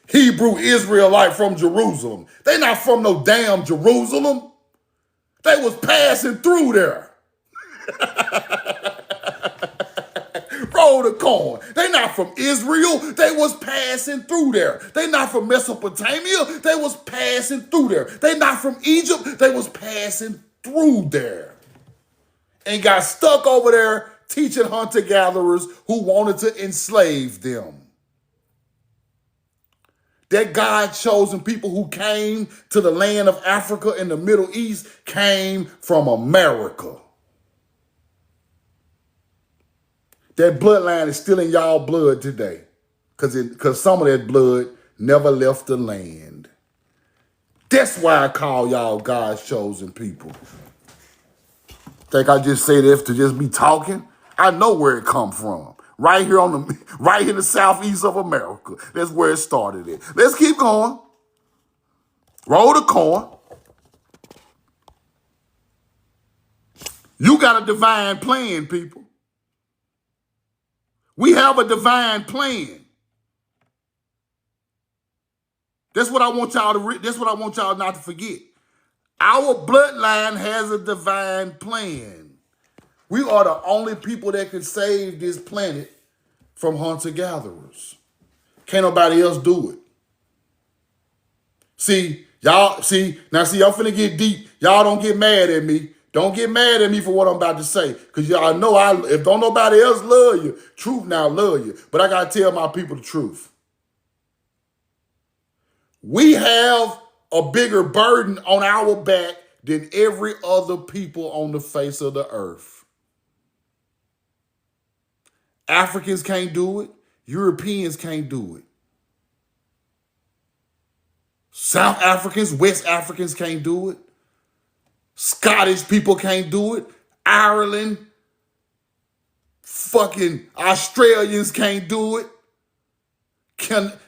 Hebrew Israelite from Jerusalem. They not from no damn Jerusalem. They was passing through there. Roll the corn. They not from Israel. They was passing through there. They not from Mesopotamia. They was passing through there. They not from Egypt. They was passing through there. And got stuck over there teaching hunter-gatherers who wanted to enslave them. That God-chosen people who came to the land of Africa and the Middle East came from America. That bloodline is still in y'all blood today. Because some of that blood never left the land. That's why I call y'all God's chosen people. Think I just say this to just be talking? I know where it come from. Right here in the southeast of America. That's where it started at. Let's keep going. Roll the corn. You got a divine plan, people. We have a divine plan. That's what I want y'all to that's what I want y'all not to forget. Our bloodline has a divine plan. We are the only people that can save this planet from hunter-gatherers. Can't nobody else do it. Y'all finna get deep. Y'all don't get mad at me. Don't get mad at me for what I'm about to say. Because y'all know if don't nobody else love you, truth now love you. But I gotta tell my people the truth. We have a bigger burden on our back than every other people on the face of the earth. Africans can't do it. Europeans can't do it. South Africans, West Africans can't do it. Scottish people can't do it. Ireland, fucking Australians can't do it.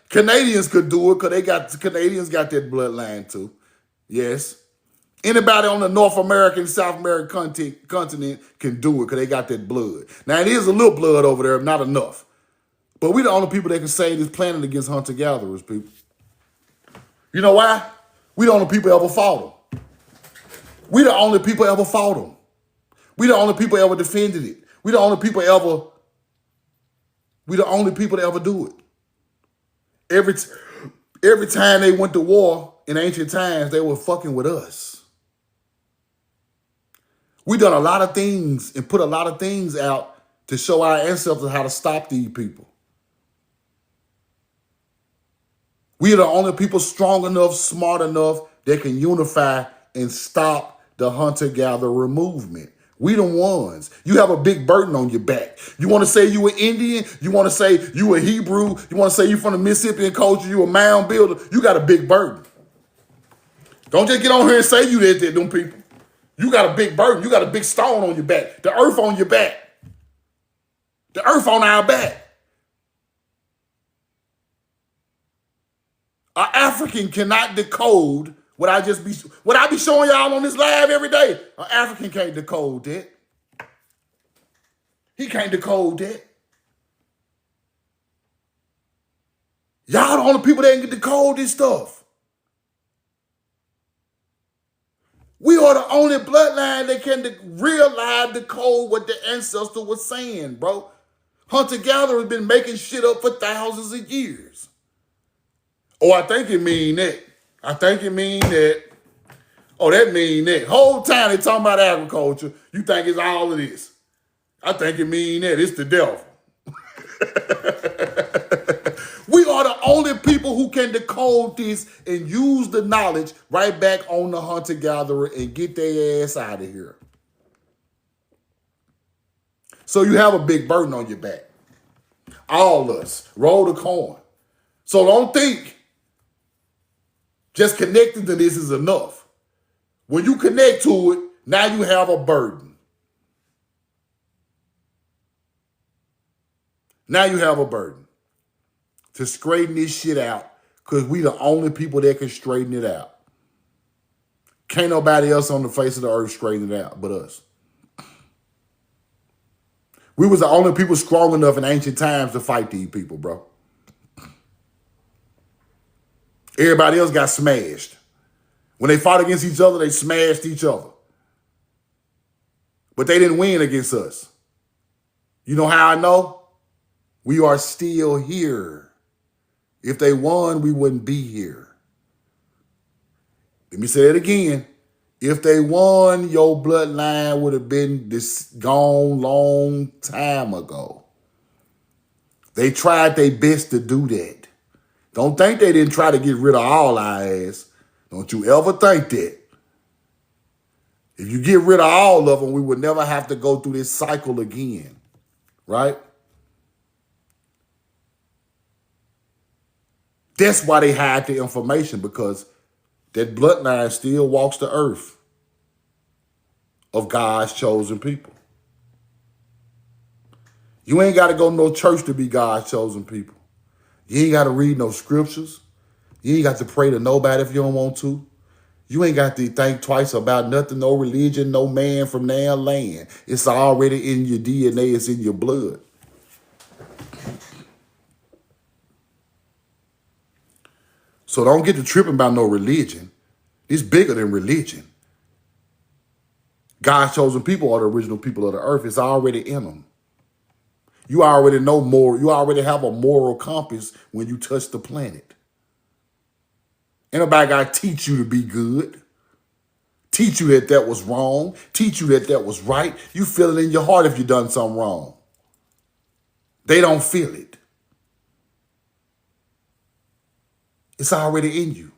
Canadians could do it because Canadians got that bloodline too. Yes. Anybody on the North American, South American continent can do it because they got that blood. Now, it is a little blood over there, not enough. But we the only people that can save this planet against hunter-gatherers, people. You know why? We the only people ever fought them. We the only people ever fought them. We the only people ever defended it. We the only people that ever do it. Every time they went to war in ancient times, they were fucking with us. We done a lot of things and put a lot of things out to show our ancestors how to stop these people. We are the only people strong enough, smart enough that can unify and stop the hunter-gatherer movement. We the ones. You have a big burden on your back. You want to say you an Indian? You want to say you a Hebrew? You want to say you from the Mississippian culture? You a mound builder? You got a big burden. Don't just get on here and say you that to them people. You got a big burden. You got a big stone on your back. The earth on your back. The earth on our back. An African cannot decode what I be showing y'all on this live every day. An African can't decode that. He can't decode that. Y'all the only people that can decode this stuff. We are the only bloodline that can realize, decode what the ancestor was saying, bro. Hunter-gatherer has been making shit up for thousands of years. Oh, I think it mean that. I think it mean that. Oh, that mean that. Whole time they talking about agriculture, you think it's all of this. I think it mean that. It's the devil. We are the only people who can decode this and use the knowledge right back on the hunter-gatherer and get their ass out of here. So you have a big burden on your back. All of us. Roll the corn. So don't think just connecting to this is enough. When you connect to it, now you have a burden. Now you have a burden to straighten this shit out, Because we the only people that can straighten it out. Can't nobody else on the face of the earth straighten it out but us. We was the only people strong enough in ancient times to fight these people, bro. Everybody else got smashed. When they fought against each other, they smashed each other. But they didn't win against us. You know how I know? We are still here. If they won, we wouldn't be here. Let me say it again. If they won, your bloodline would have been gone long time ago. They tried their best to do that. Don't think they didn't try to get rid of all our ass. Don't you ever think that. If you get rid of all of them, we would never have to go through this cycle again, right? That's why they hide the information, because that bloodline still walks the earth of God's chosen people. You ain't got to go to no church to be God's chosen people. You ain't got to read no scriptures. You ain't got to pray to nobody if you don't want to. You ain't got to think twice about nothing, no religion, no man from their land. It's already in your DNA. It's in your blood. So don't get to tripping about no religion. It's bigger than religion. God's chosen people are the original people of the earth. It's already in them. You already know more. You already have a moral compass when you touch the planet. Ain't nobody got to teach you to be good. Teach you that that was wrong. Teach you that that was right. You feel it in your heart if you done something wrong. They don't feel it. It's already in you.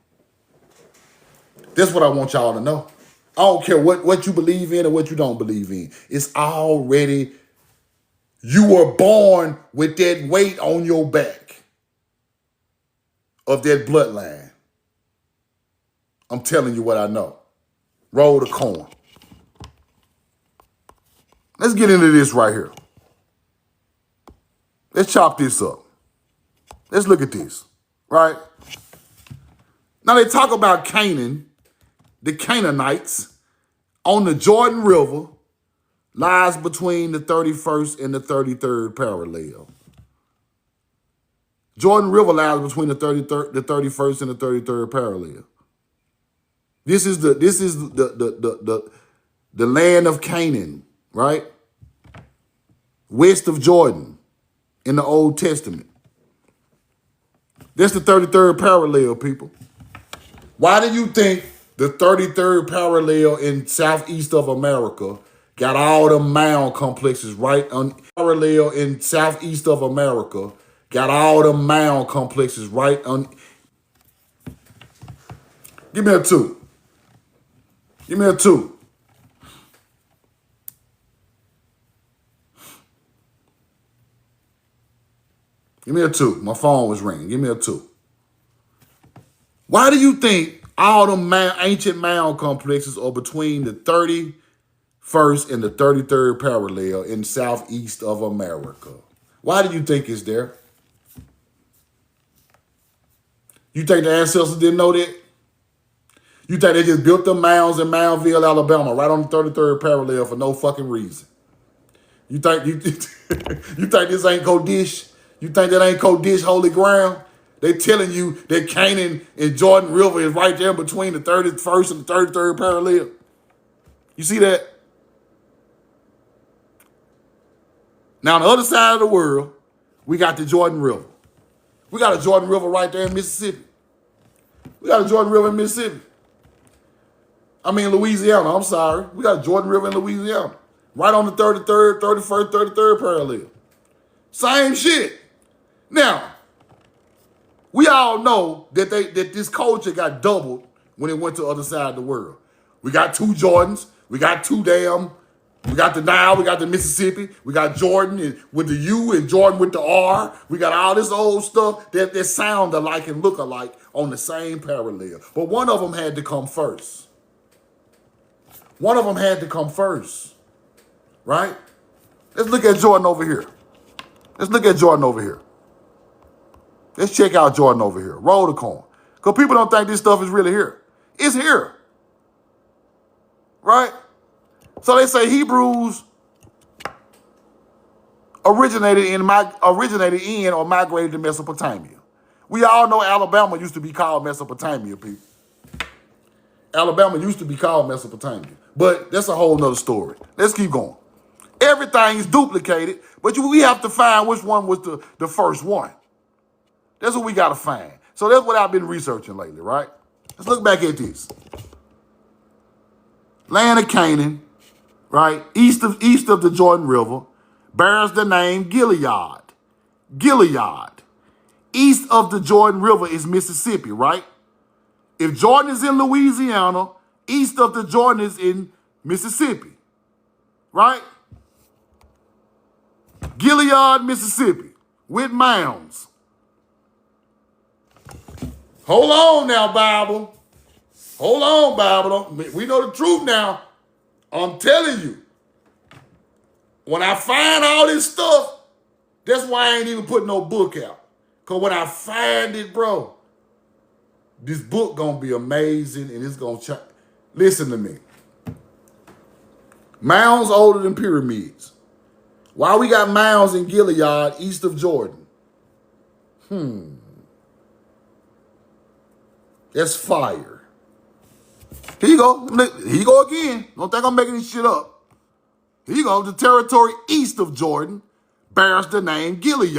That's what I want y'all to know. I don't care what you believe in or what you don't believe in. It's already, you were born with that weight on your back of that bloodline. I'm telling you what I know. Roll the corn. Let's get into this right here. Let's chop this up. Let's look at this, right? Now they talk about Canaan, the Canaanites, on the Jordan River, lies between the 31st and the 33rd parallel. Jordan River lies between the 31st and the 33rd parallel. This is the land of Canaan, right? West of Jordan in the Old Testament. That's the 33rd parallel, people. Why do you think the 33rd parallel in southeast of America got all the mound complexes right on parallel in southeast of America got all the mound complexes right on? Give me a 2. Give me a 2. Give me a 2. My phone was ringing. Give me a 2. Why do you think all the ancient mound complexes are between the 31st and the 33rd parallel in southeast of America? Why do you think it's there? You think the ancestors didn't know that? You think they just built the mounds in Moundville, Alabama, right on the 33rd parallel for no fucking reason? You think you think this ain't Kodesh? You think that ain't Kodesh holy ground? They telling you that Canaan and Jordan River is right there between the 31st and the 33rd parallel. You see that? Now, on the other side of the world, we got the Jordan River. We got a Jordan River right there in Mississippi. We got a Jordan River in Mississippi. I mean, Louisiana, I'm sorry. We got a Jordan River in Louisiana. Right on the 33rd, 31st, 33rd parallel. Same shit. Now, we all know that this culture got doubled when it went to the other side of the world. We got 2 Jordans. We got 2 we got the Nile, we got the Mississippi. We got Jordan with the U and Jordan with the R. We got all this old stuff that sound alike and look alike on the same parallel. But one of them had to come first. One of them had to come first, right? Let's look at Jordan over here. Let's look at Jordan over here. Let's check out Jordan over here. Roll the coin. Because people don't think this stuff is really here. It's here. Right? So they say Hebrews originated in or migrated to Mesopotamia. We all know Alabama used to be called Mesopotamia, people. Alabama used to be called Mesopotamia. But that's a whole nother story. Let's keep going. Everything is duplicated, but we have to find which one was the first one. That's what we got to find. So that's what I've been researching lately, right? Let's look back at this. Land of Canaan, right, east of the Jordan River, bears the name Gilead. Gilead. East of the Jordan River is Mississippi, right? If Jordan is in Louisiana, east of the Jordan is in Mississippi, right? Gilead, Mississippi, with mounds. Hold on now, Bible. Hold on, Bible. We know the truth now. I'm telling you. When I find all this stuff, that's why I ain't even put no book out. Because when I find it, bro, this book going to be amazing and it's going to... Listen to me. Mounds older than pyramids. Why we got mounds in Gilead east of Jordan? That's fire. Here you go. Here you go again. Don't think I'm making this shit up. Here you go. The territory east of Jordan bears the name Gilead.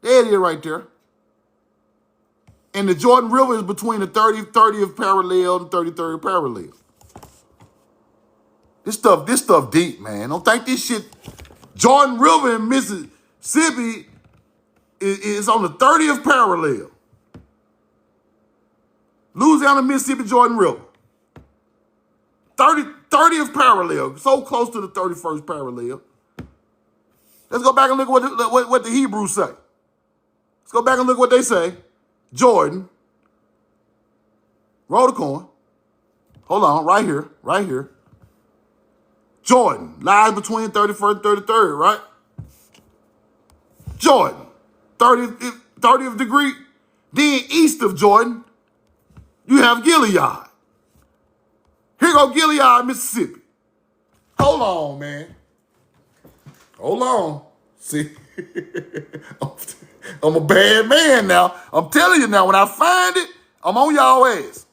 There it is right there. And the Jordan River is between the 30th parallel and 33rd parallel. This stuff deep, man. Don't think this shit. Jordan River in Mississippi is on the 30th parallel. Louisiana, Mississippi, Jordan River. 30th parallel. So close to the 31st parallel. Let's go back and look at what the Hebrews say. Let's go back and look what they say. Jordan. Roll the coin. Hold on, right here, right here. Jordan lies between 31st and 33rd, right? Jordan, 30th degree. Then east of Jordan, you have Gilead. Here go Gilead, Mississippi. Hold on, man. Hold on. See, I'm a bad man now. I'm telling you now, when I find it, I'm on y'all ass.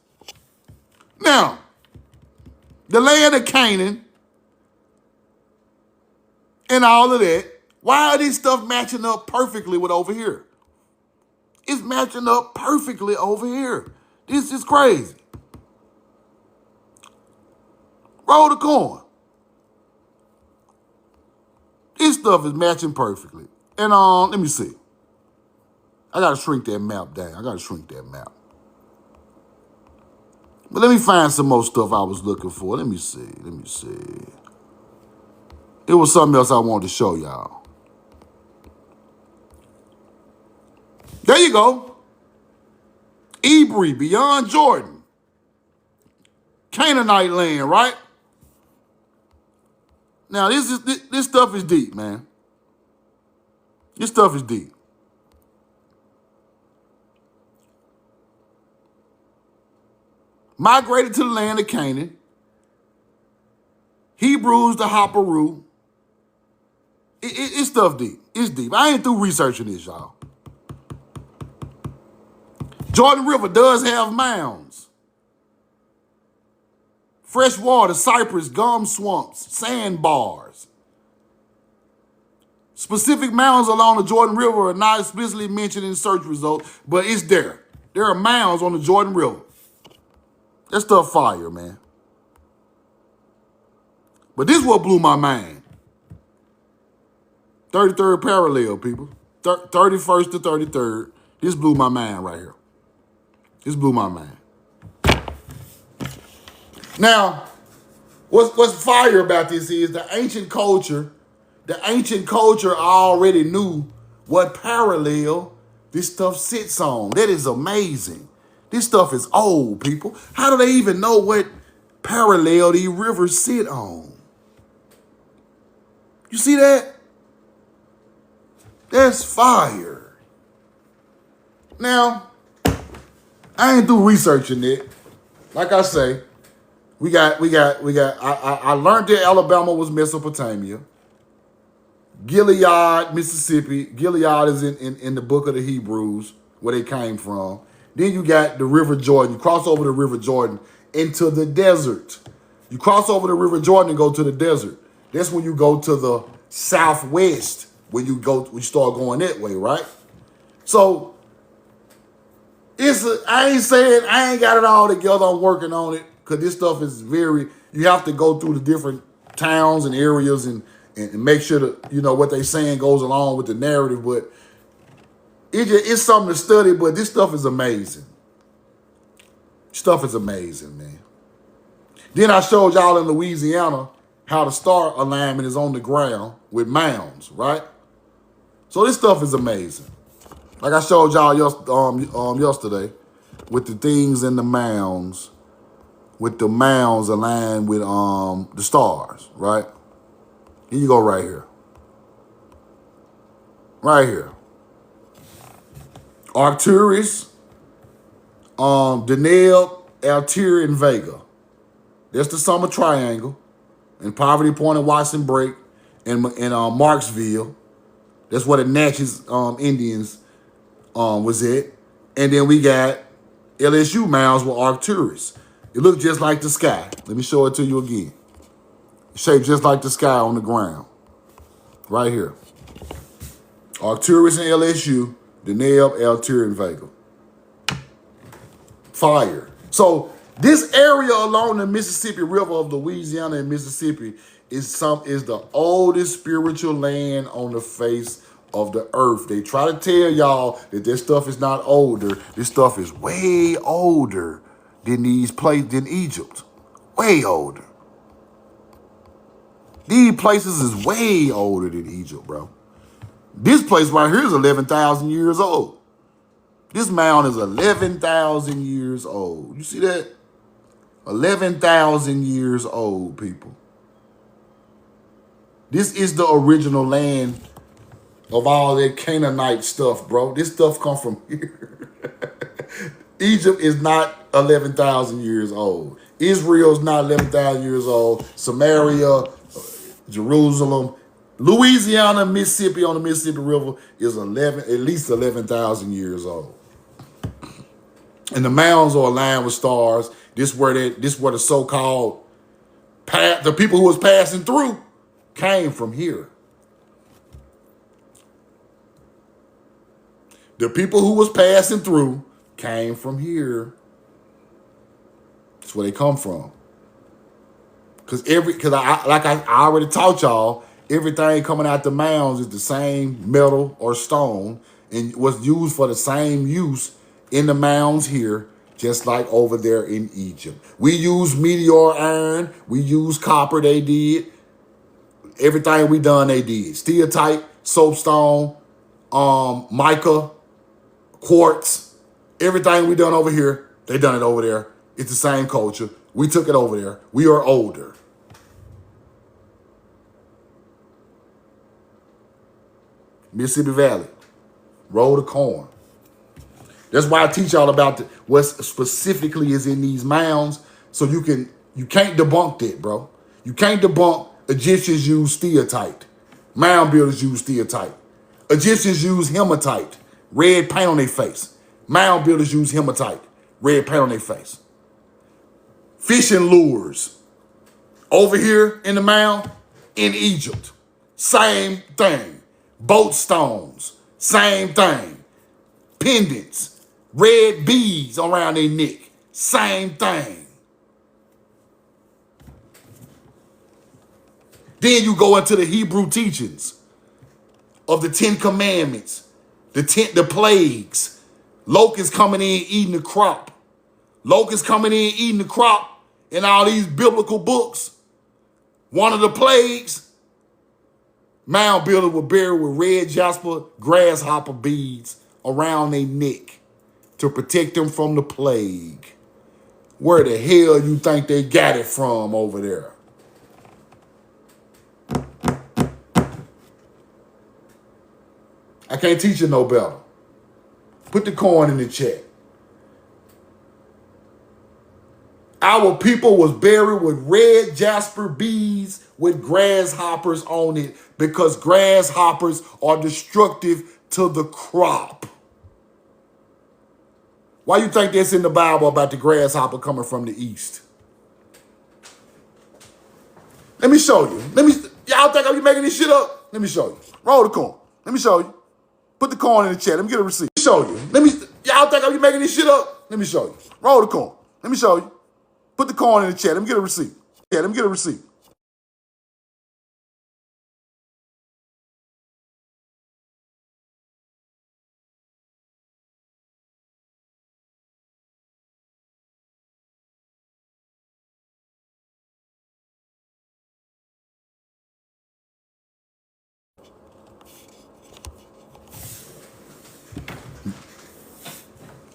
Now, the land of Canaan and all of that, why are these stuff matching up perfectly with over here? It's matching up perfectly over here. This is crazy. Roll the coin. This stuff is matching perfectly. And let me see. I gotta shrink that map down. But let me find some more stuff I was looking for. Let me see. It was something else I wanted to show y'all. There you go. Ebri, beyond Jordan. Canaanite land, right? Now, this stuff is deep, man. This stuff is deep. Migrated to the land of Canaan. Hebrews to Hopperu. It's stuff deep. It's deep. I ain't through researching this, y'all. Jordan River does have mounds. Fresh water, cypress, gum swamps, sandbars. Specific mounds along the Jordan River are not explicitly mentioned in search results, but it's there. There are mounds on the Jordan River. That stuff fire, man. But this is what blew my mind. 33rd parallel, people. 31st to 33rd. This blew my mind right here. This blew my mind. Now, what's fire about this is the ancient culture already knew what parallel this stuff sits on. That is amazing. This stuff is old, people. How do they even know what parallel these rivers sit on? You see that? That's fire. Now, I ain't through researching it. Like I say, I learned that Alabama was Mesopotamia. Gilead, Mississippi. Gilead is in the book of the Hebrews, where they came from. Then you got the River Jordan. You cross over the River Jordan into the desert. You cross over the River Jordan and go to the desert. That's when you go to the southwest, when you start going that way, right? So I ain't saying I ain't got it all together. I'm working on it because this stuff is you have to go through the different towns and areas and make sure that, what they saying goes along with the narrative. But it's something to study, but this stuff is amazing. Stuff is amazing, man. Then I showed y'all in Louisiana how the star alignment is on the ground with mounds, right? So this stuff is amazing. Like I showed y'all yesterday with the things in the mounds, with the mounds aligned with the stars, right? Here you go right here. Right here. Arcturus, Deneb, Altair, and Vega. That's the Summer Triangle. And Poverty Point and Watson Break and Marksville. That's where the Natchez Indians was at. And then we got LSU mounds with Arcturus. It looked just like the sky. Let me show it to you again. Shaped just like the sky on the ground. Right here. Arcturus and LSU, Deneb, Altair, and Vega. Fire. So this area along the Mississippi River of Louisiana and Mississippi is the oldest spiritual land on the face of the earth. They try to tell y'all that this stuff is not older. This stuff is way older than than Egypt. Way older. These places is way older than Egypt, bro. This place right here is 11,000 years old. This mound is 11,000 years old. You see that? 11,000 years old, people. This is the original land of all that Canaanite stuff, bro. This stuff come from here. Egypt is not 11,000 years old. Israel is not 11,000 years old. Samaria, Jerusalem, Louisiana, Mississippi on the Mississippi River is at least 11,000 years old. And the mounds are aligned with stars. This where the so-called the people who was passing through came from here. The people who was passing through came from here. That's where they come from. Because I already taught y'all, everything coming out the mounds is the same metal or stone and was used for the same use in the mounds here, just like over there in Egypt. We use meteor iron, we use copper, they did. Everything we done, they did. Steatite, soapstone, mica, quartz, everything we done over here, they done it over there. It's the same culture. We took it over there. We are older. Mississippi Valley, road of corn. That's why I teach y'all about what specifically is in these mounds, so you can't debunk that, bro. You can't debunk Egyptians use steatite. Mound builders use steatite. Egyptians use hematite, red paint on their face. Mound builders use hematite, red paint on their face. Fishing lures. Over here in the mound, in Egypt, same thing. Boat stones, same thing. Pendants, red beads around their neck, same thing. Then you go into the Hebrew teachings of the 10 Commandments, the plagues, locusts coming in eating the crop. Locusts coming in eating the crop in all these biblical books. One of the plagues, mound builders were buried with red jasper grasshopper beads around their neck to protect them from the plague. Where the hell you think they got it from over there? I can't teach you no better. Put the coin in the chat. Our people was buried with red jasper beads with grasshoppers on it because grasshoppers are destructive to the crop. Why you think that's in the Bible about the grasshopper coming from the east? Let me show you. Y'all think I'm making this shit up? Let me show you. Roll the coin. Let me show you. Put the coin in the chat. Let me get a receipt. Show you. Y'all think I'm making this shit up? Let me show you. Roll the coin. Let me show you. Put the coin in the chat. Let me get a receipt. Yeah, let me get a receipt.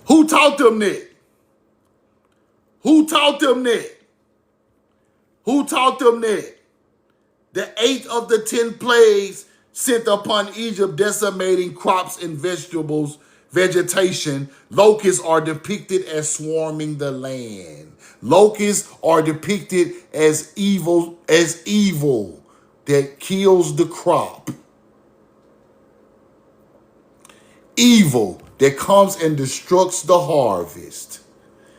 Who taught them that? Who taught them that? Who taught them that? The 8th of the 10 plagues sent upon Egypt, decimating crops and vegetables, vegetation. Locusts are depicted as swarming the land. Locusts are depicted as evil that kills the crop. Evil that comes and destructs the harvest.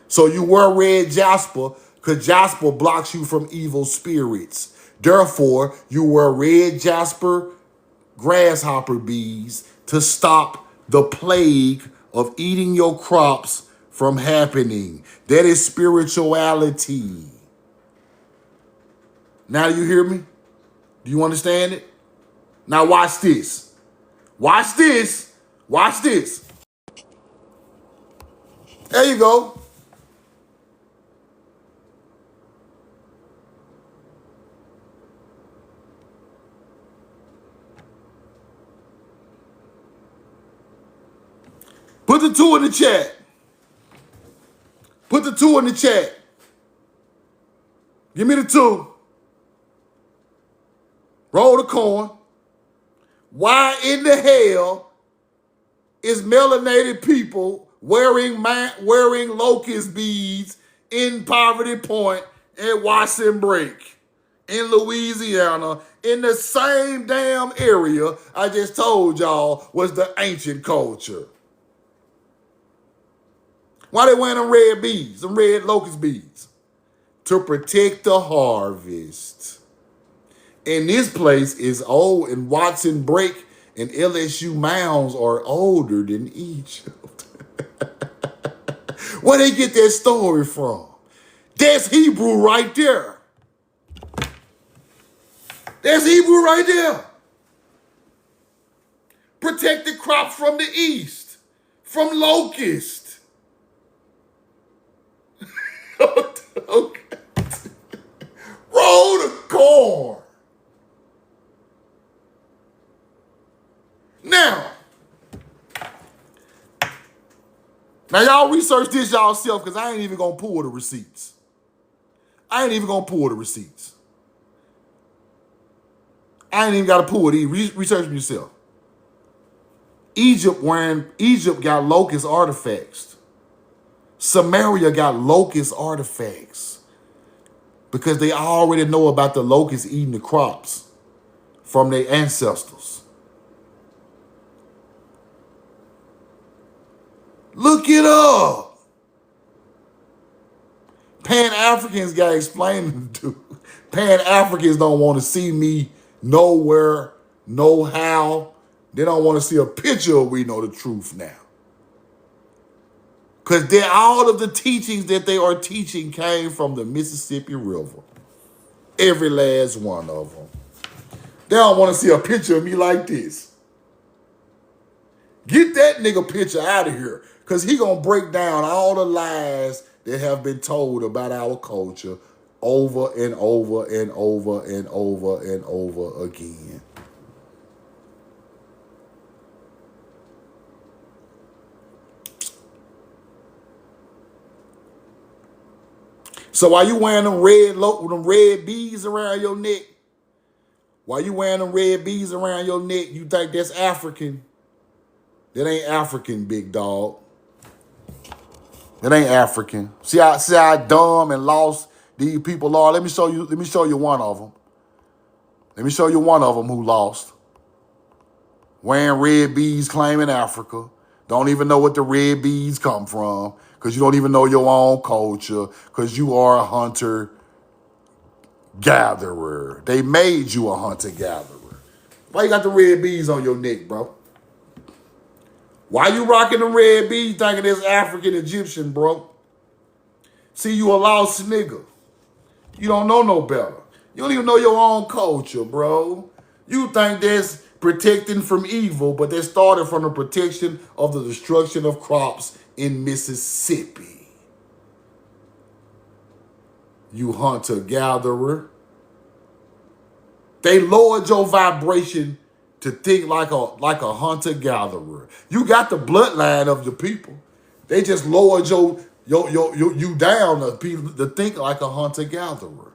So you wear red jasper because jasper blocks you from evil spirits. Therefore, you wear red jasper grasshopper beads to stop the plague of eating your crops from happening. That is spirituality. Now do you hear me? Do you understand it? Now watch this. Watch this. Watch this. There you go. Put the 2 in the chat. Put the 2 in the chat. Give me the 2. Roll the coin. Why in the hell is melanated people wearing locust beads in Poverty Point at Watson Break in Louisiana, in the same damn area I just told y'all was the ancient culture? Why they wearing them red beads, them red locust beads? To protect the harvest. And this place is old, and Watson Break and LSU Mounds are older than Egypt. Where they get that story from? That's Hebrew right there. That's Hebrew right there. Protect the crops from the east, from locust. Okay. Roll the corn. Now y'all research this yourself because I ain't even gonna pull the receipts. I ain't even gotta pull it. Research them yourself. Egypt got locust artifacts. Samaria got locust artifacts because they already know about the locusts eating the crops from their ancestors. Look it up. Pan-Africans got explaining to. Pan-Africans don't want to see me nowhere, no how. They don't want to see a picture of we know the truth now. Because all of the teachings that they are teaching came from the Mississippi River. Every last one of them. They don't want to see a picture of me like this. Get that nigga picture out of here. Because he going to break down all the lies that have been told about our culture over and over and over and over and over again. So while you wearing them red beads around your neck, you think that's African, That ain't African, big dog. That ain't African. See how dumb and lost these people are. Let me show you one of them. Let me show you one of them who lost. Wearing red beads, claiming Africa. Don't even know what the red beads come from because you don't even know your own culture because you are a hunter-gatherer. They made you a hunter-gatherer. Why you got the red beads on your neck, bro? Why you rocking the red beads thinking it's African Egyptian, bro? See, you a lost nigga. You don't know no better. You don't even know your own culture, bro. You think that's protecting from evil, but that started from the protection of the destruction of crops in Mississippi. You hunter-gatherer. They lowered your vibration to think like a hunter-gatherer. You got the bloodline of the people. They just lowered you down to think like a hunter-gatherer.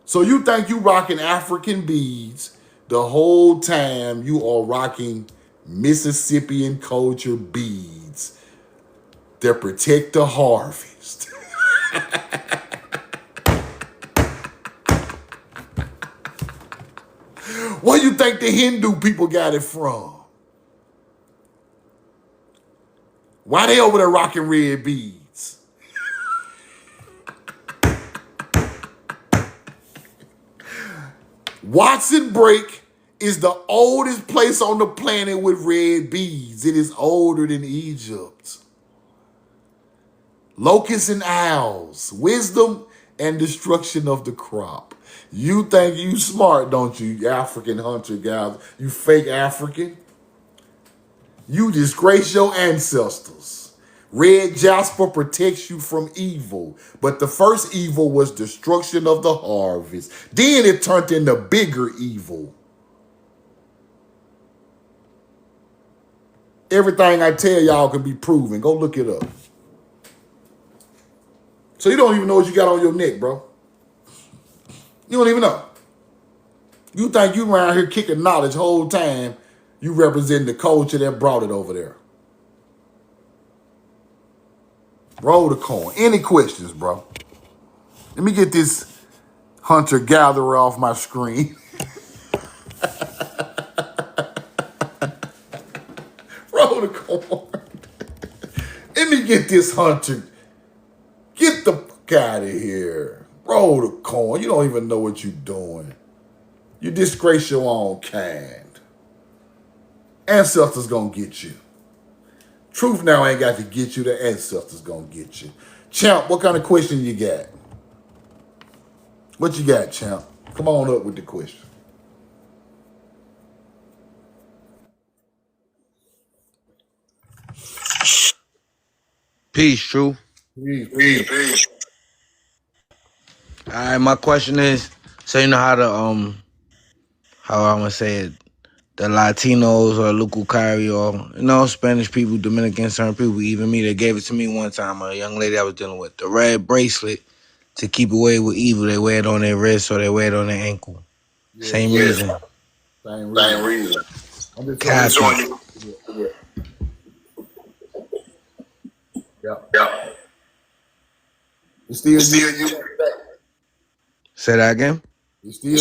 So you think you rocking African beads the whole time you are rocking Mississippian culture beads that protect the harvest. Where you think the Hindu people got it from? Why they over there rocking red beads? Watson Break is the oldest place on the planet with red beads. It is older than Egypt. Locusts and owls, wisdom and destruction of the crop. You think you smart, don't you, African hunter-gatherer? You fake African? You disgrace your ancestors. Red jasper protects you from evil, but the first evil was destruction of the harvest. Then it turned into bigger evil. Everything I tell y'all can be proven. Go look it up. So you don't even know what you got on your neck, bro. You don't even know. You think you around here kicking knowledge whole time. You represent the culture that brought it over there. Roll the coin. Any questions, bro? Let me get this hunter-gatherer off my screen. Roll the coin. Let me get this hunter. Get the fuck out of here. Roll the coin. You don't even know what you're doing. You disgrace your own kind. Ancestors gonna get you. Truth now ain't got to get you. The ancestors gonna get you. Champ, what kind of question you got? What you got, Champ? Come on up with the question. Peace, True. Peace. All right, my question is, so you know how how I'm gonna say it, the Latinos or Lucukari or Spanish people, Dominican, certain people, even me, they gave it to me one time. A young lady I was dealing with, the red bracelet to keep away with evil. They wear it on their wrist or they wear it on their ankle. Same reason. Same reason. I'm just Catholic. Yeah. It's still you. Say that again. It's still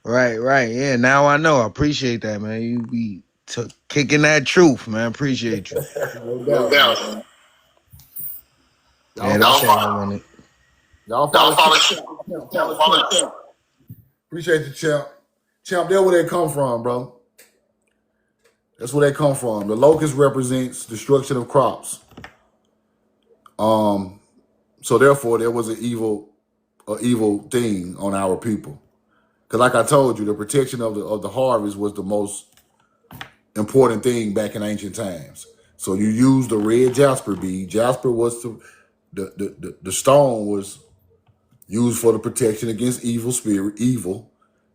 Right. Yeah, now I know. I appreciate that, man. You be kicking that truth, man. Appreciate you. No doubt. Yeah, that's all I wanted. Y'all follow Champ. Appreciate you, Champ. Champ, that's where they come from, bro. That's where they come from. The locust represents destruction of crops. So therefore, there was an evil thing on our people. Because like I told you, the protection of the harvest was the most important thing back in ancient times. So you use the red jasper bead. Jasper was the stone was used for the protection against evil.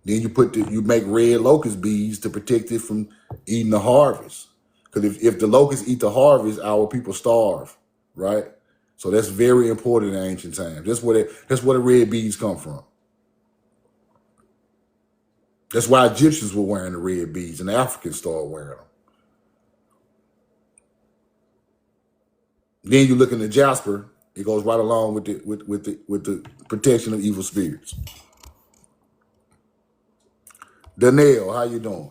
Then you make red locust beads to protect it from eating the harvest. Because if the locusts eat the harvest, our people starve, right? So that's very important in ancient times. That's where the red beads come from. That's why Egyptians were wearing the red beads and the Africans started wearing them. Then you look in the Jasper, it goes right along with the protection of evil spirits. Danielle, how you doing?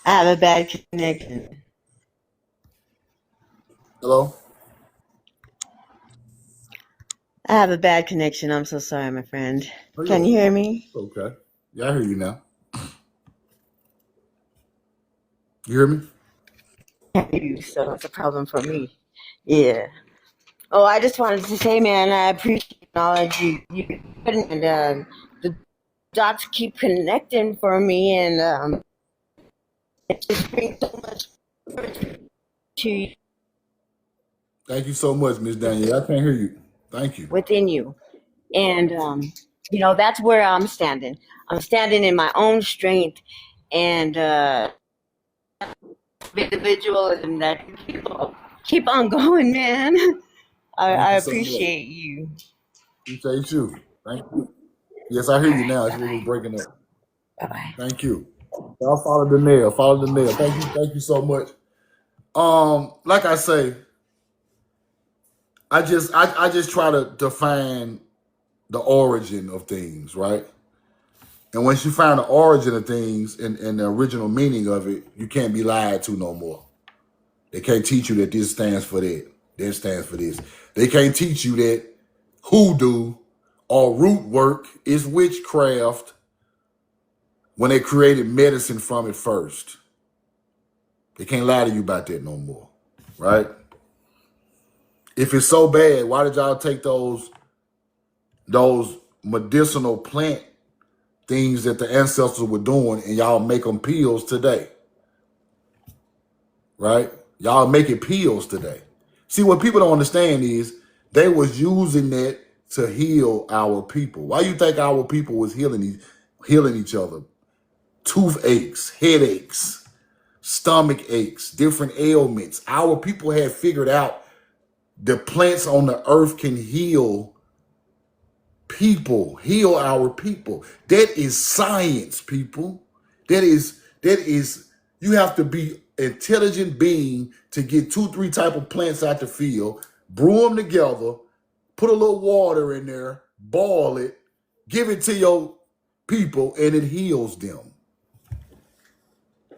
I have a bad connection. Hello? I have a bad connection. I'm so sorry, my friend. Oh, Can you hear me? okay. Yeah, I hear you now. You hear me? I hear you, so it's a problem for me. Yeah. Oh, I just wanted to say, man, I appreciate technology. You and the dots keep connecting for me, and it just brings so much to Thank you so much, Miss Danielle. I can't hear you. Thank you. within you. And that's where I'm standing. I'm standing in my own strength and individualism that keep on going, man. Thank I you so much. appreciate you. Appreciate you. Thank you. Yes, I hear All you right, now. It's bye a little bye. breaking up. Bye bye. Thank you. I'll follow the nail. Follow the nail. Thank you so much. Like I say, I just try to define the origin of things, right? And once you find the origin of things and the original meaning of it, you can't be lied to no more. They can't teach you that this stands for that. That stands for this. They can't teach you that hoodoo or root work is witchcraft when they created medicine from it first. They can't lie to you about that no more, right? If it's so bad, why did y'all take those medicinal plant things that the ancestors were doing and y'all make them pills today, right? Y'all make it pills today. See, what people don't understand is they was using that to heal our people. Why you think our people was healing each other? Toothaches, headaches, stomach aches, different ailments. Our people had figured out the plants on the earth can heal people, heal our people. That is science, people. That is you have to be intelligent being to get 2-3 type of plants out the field, brew them together, put a little water in there, boil it, give it to your people, and it heals them.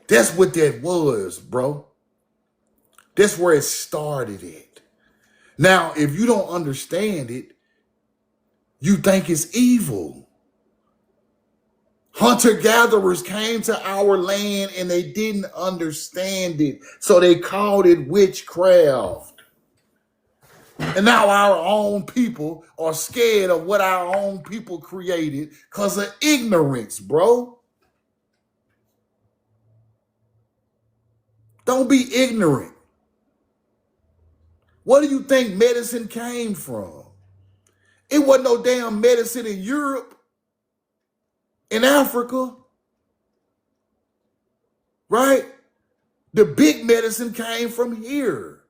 That's what that was, bro. That's where it started at. Now, if you don't understand it, you think it's evil. Hunter-gatherers came to our land and they didn't understand it, so they called it witchcraft. And now our own people are scared of what our own people created because of ignorance, bro. Don't be ignorant. What do you think medicine came from? It wasn't no damn medicine in Europe, in Africa, right? The big medicine came from here.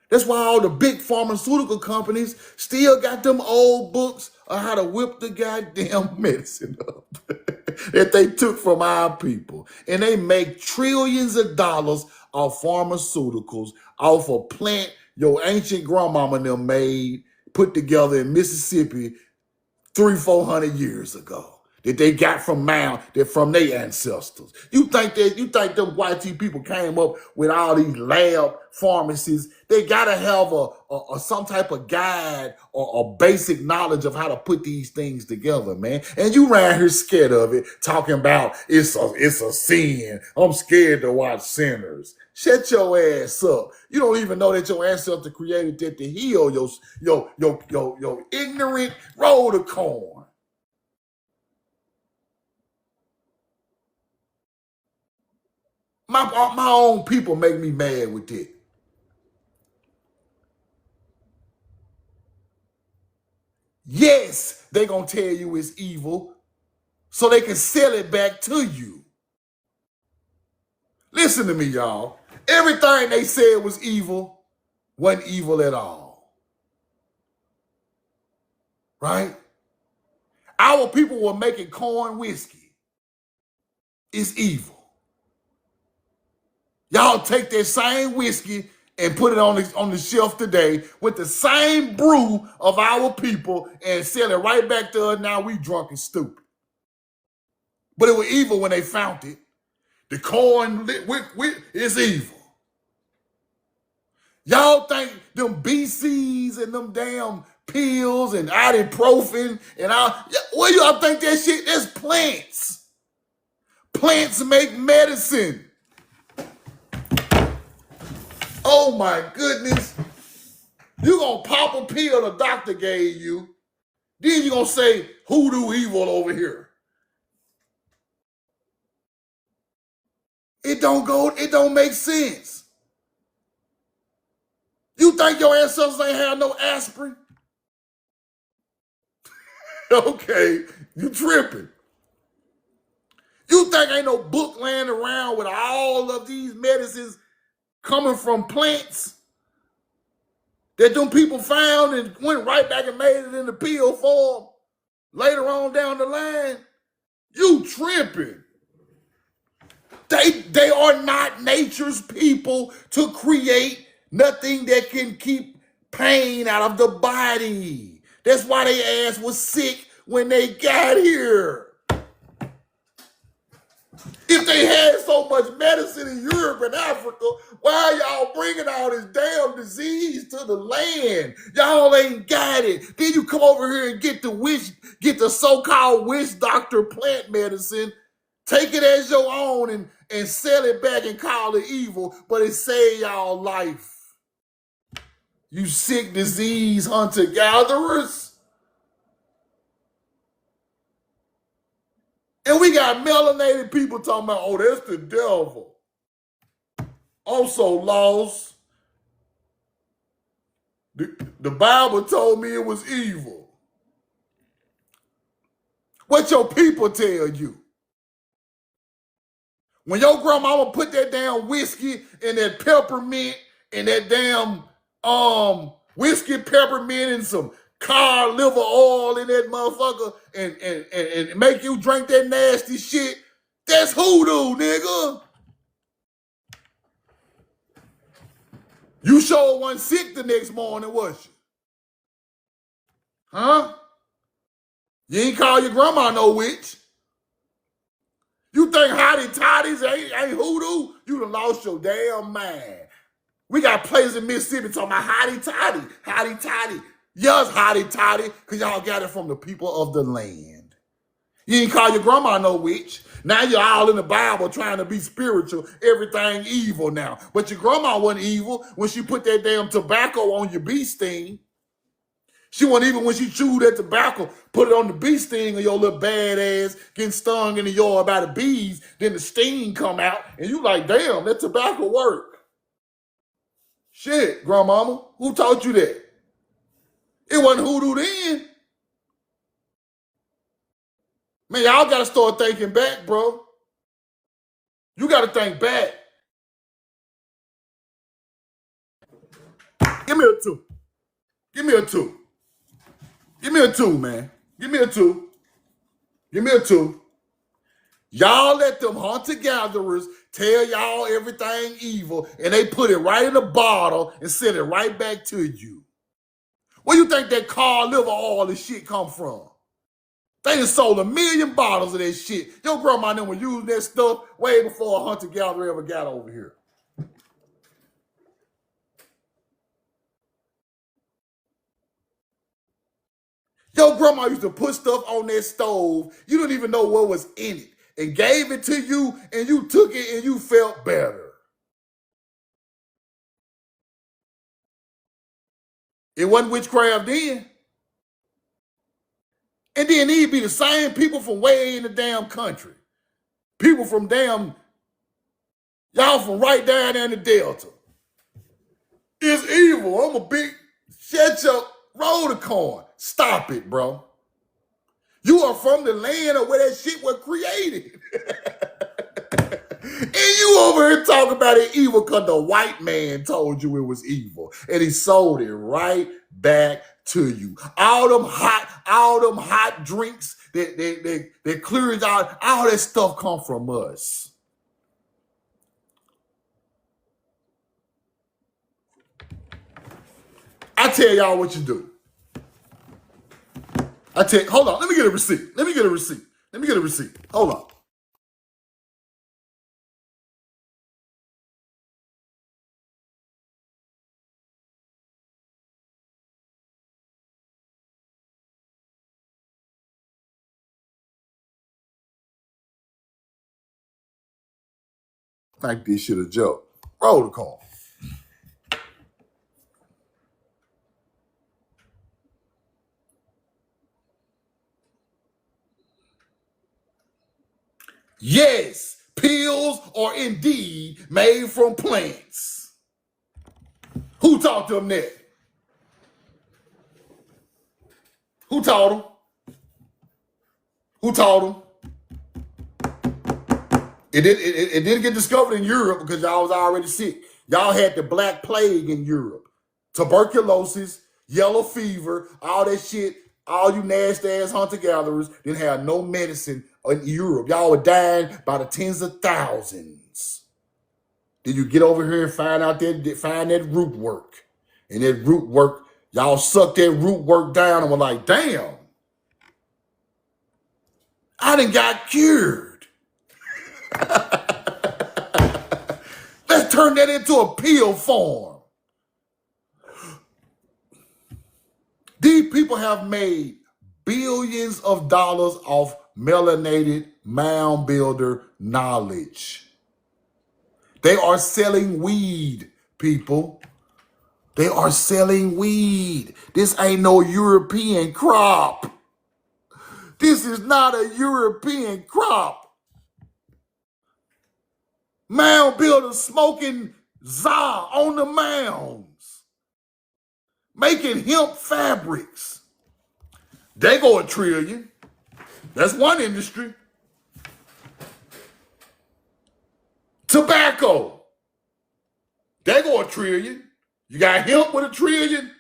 That's why all the big pharmaceutical companies still got them old books on how to whip the goddamn medicine up that they took from our people. And they make trillions of dollars off pharmaceuticals, off a plant your ancient grandmama and them made, put together in Mississippi 300-400 years ago that they got from Mound, that from their ancestors. You think them white people came up with all these lab pharmacies? They gotta have a some type of guide or a basic knowledge of how to put these things together, man. And you around here scared of it, talking about it's a sin. I'm scared to watch sinners. Shut your ass up. You don't even know that your ancestor created that to heal your ignorant roll of corn. My own people make me mad with it. Yes, they gonna tell you it's evil so they can sell it back to you. Listen to me, y'all. Everything they said was evil wasn't evil at all. Right? Our people were making corn whiskey. It's evil. Y'all take that same whiskey and put it on the shelf today with the same brew of our people and sell it right back to us. Now we drunk and stupid. But it was evil when they found it. The corn is evil. Y'all think them BCs and them damn pills and ibuprofen and all, what do y'all think that shit? That's plants. Plants make medicine. Oh my goodness. You gonna pop a pill the doctor gave you, then you gonna say hoodoo evil over here. It don't make sense. You think your ancestors ain't have no aspirin? Okay, you tripping. You think ain't no book laying around with all of these medicines coming from plants that them people found and went right back and made it in the pill form later on down the line? You tripping. They are not nature's people to create nothing that can keep pain out of the body. That's why they ass was sick when they got here. If they had so much medicine in Europe and Africa, why are y'all bringing all this damn disease to the land? Y'all ain't got it. Then you come over here and get the so-called witch doctor plant medicine, take it as your own and sell it back and call it evil, but it saved y'all life. You sick disease hunter-gatherers. And we got melanated people talking about, oh, that's the devil. I'm so lost. The Bible told me it was evil. What your people tell you? When your grandmama put that damn whiskey and that peppermint and that damn whiskey, peppermint, and some car liver oil in that motherfucker and make you drink that nasty shit, that's hoodoo, nigga. You sure wasn't sick the next morning, was you? Huh? You ain't call your grandma no witch. You think hottie toddies ain't hoodoo? You done lost your damn mind. We got places in Mississippi talking about hottie toddy. Yes, hottie toddy, because y'all got it from the people of the land. You ain't call your grandma no witch. Now you're all in the Bible trying to be spiritual, everything evil now. But your grandma wasn't evil when she put that damn tobacco on your bee sting. She wasn't even when she chewed that tobacco, put it on the bee sting of your little bad ass getting stung in the yard by the bees, then the sting come out, and you like, damn, that tobacco work. Shit, grandmama, who taught you that? It wasn't hoodoo then. Man, y'all got to start thinking back, bro. You got to think back. Give me a two. Give me a two. Give me a two, man. Give me a two. Give me a two. Y'all let them hunter-gatherers tell y'all everything evil, and they put it right in a bottle and send it right back to you. Where you think that car liver oil and shit come from? They done sold 1 million bottles of that shit. Your grandma and them were using that stuff way before a hunter-gatherer ever got over here. Your grandma used to put stuff on that stove. You don't even know what was in it. And gave it to you, and you took it, and you felt better. It wasn't witchcraft then. And then they'd be the same people from way in the damn country. People from damn, y'all from right down there in the Delta. It's evil. I'm a big, shut your roller corn. Stop it, bro. You are from the land of where that shit was created. And you over here talking about it evil because the white man told you it was evil. And he sold it right back to you. All them hot drinks that clears out, all that stuff come from us. I tell y'all what you do. Hold on, let me get a receipt. Hold on. I think this shit a joke. Roll the call. Yes, pills are indeed made from plants. Who taught them that? Who taught them? It didn't get discovered in Europe because y'all was already sick. Y'all had the Black Plague in Europe. Tuberculosis, yellow fever, all that shit. All you nasty ass hunter-gatherers didn't have no medicine in Europe. Y'all were dying by the tens of thousands. Then you get over here and find that root work. And that root work, y'all sucked that root work down and were like, damn, I done got cured. Let's turn that into a pill form. These people have made billions of dollars off melanated mound builder knowledge. They are selling weed, people. They are selling weed. This ain't no European crop. This is not a European crop. Mound builders smoking za on the mounds. Making hemp fabrics. They go $1 trillion. That's one industry. Tobacco. They go $1 trillion. You got hemp with $1 trillion.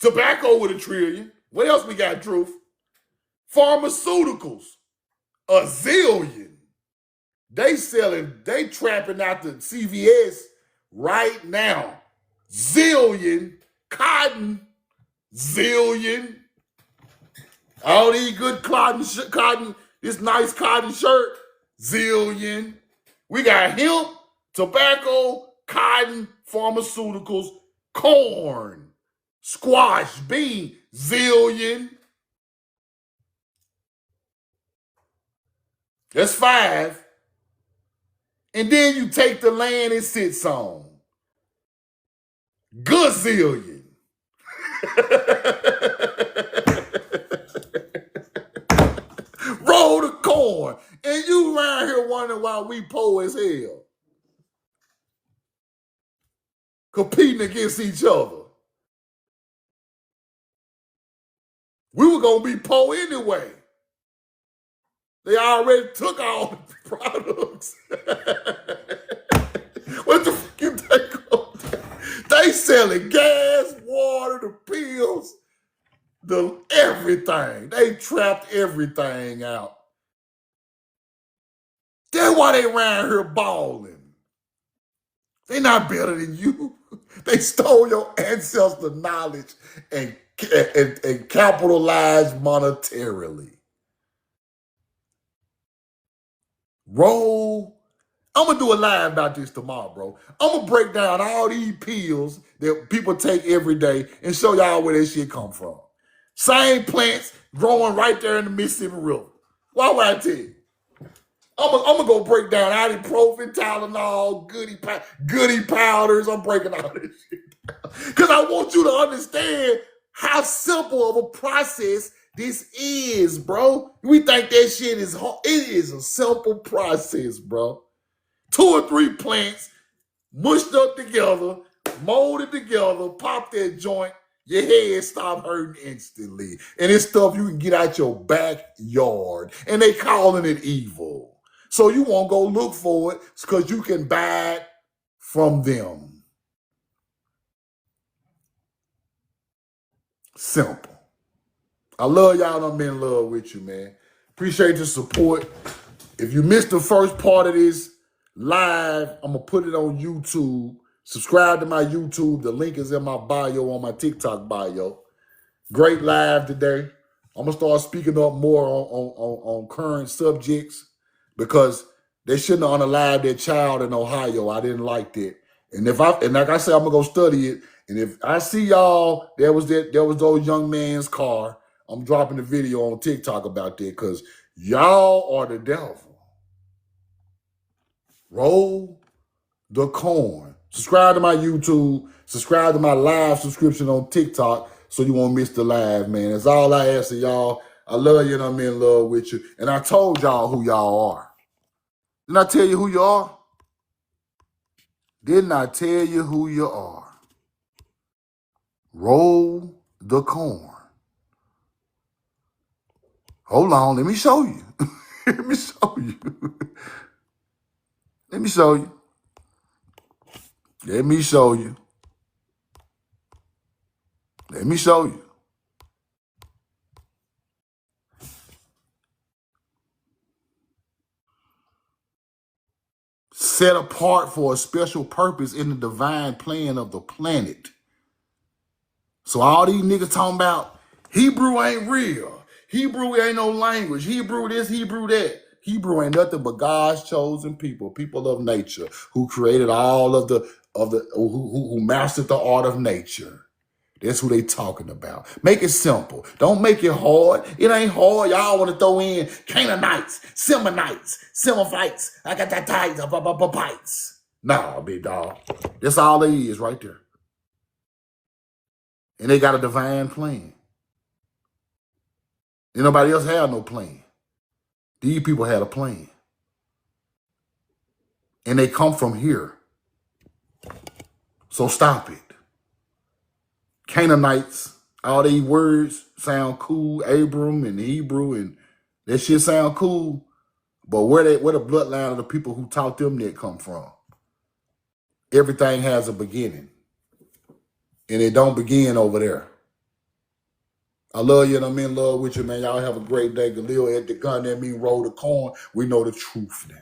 Tobacco with $1 trillion. What else we got, Truth? Pharmaceuticals. $1 zillion. They trapping out the CVS right now. Zillion. Cotton. Zillion. All these good cotton, this nice cotton shirt. Zillion. We got hemp, tobacco, cotton, pharmaceuticals, corn, squash, bean, zillion. That's 5. And then you take the land it sits on. Gazillion. Roll the corn. And you around here wondering why we poor as hell. Competing against each other. We were going to be poor anyway. They already took all the products. What the fuck you take on? They selling gas, water, the pills, the everything. They trapped everything out. That's why they around here balling. They not better than you. They stole your ancestor knowledge and capitalized monetarily. Roll. I'm going to do a live about this tomorrow, bro. I'm going to break down all these pills that people take every day and show y'all where that shit come from. Same plants growing right there in the Mississippi River. Why would I tell you? I'm going to go break down ibuprofen, Tylenol, goody powders. I'm breaking all this shit down. Because I want you to understand how simple of a process this is, bro. We think that shit is hard. It is a simple process, bro. 2 or 3 plants mushed up together, molded together, pop that joint, your head stop hurting instantly. And it's stuff you can get out your backyard. And they calling it evil. So you won't go look for it because you can buy it from them. Simple. I love y'all and I'm in love with you, man. Appreciate the support. If you missed the first part of this live, I'm going to put it on YouTube. Subscribe to my YouTube. The link is in my bio on my TikTok bio. Great live today. I'm going to start speaking up more on current subjects because they shouldn't have unalived their child in Ohio. I didn't like that. And like I said, I'm going to go study it. And if I see y'all, there was those young man's car, I'm dropping the video on TikTok about that because y'all are the devil. Roll the corn. Subscribe to my YouTube. Subscribe to my live subscription on TikTok so you won't miss the live, man. That's all I ask of y'all. I love you and I'm in love with you. And I told y'all who y'all are. Didn't I tell you who you are? Didn't I tell you who you are? Roll the corn. Hold on, let me show you. Let me show you. Let me show you. Let me show you. Let me show you. Set apart for a special purpose in the divine plan of the planet. So all these niggas talking about Hebrew ain't real. Hebrew ain't no language. Hebrew this, Hebrew that. Hebrew ain't nothing but God's chosen people, people of nature, who created all of the who mastered the art of nature. That's who they talking about. Make it simple. Don't make it hard. It ain't hard. Y'all want to throw in Canaanites, Semonites, Semophites, Akatatites, Nah, big dog. That's all they is right there. And they got a divine plan. Ain't nobody else have no plan. These people had a plan. And they come from here. So stop it. Canaanites, all these words sound cool. Abram and Hebrew and that shit sound cool. But where the bloodline of the people who taught them that come from? Everything has a beginning. And it don't begin over there. I love you and I'm in love with you, man. Y'all have a great day. Galil at the gun, that mean roll the corn. We know the truth now.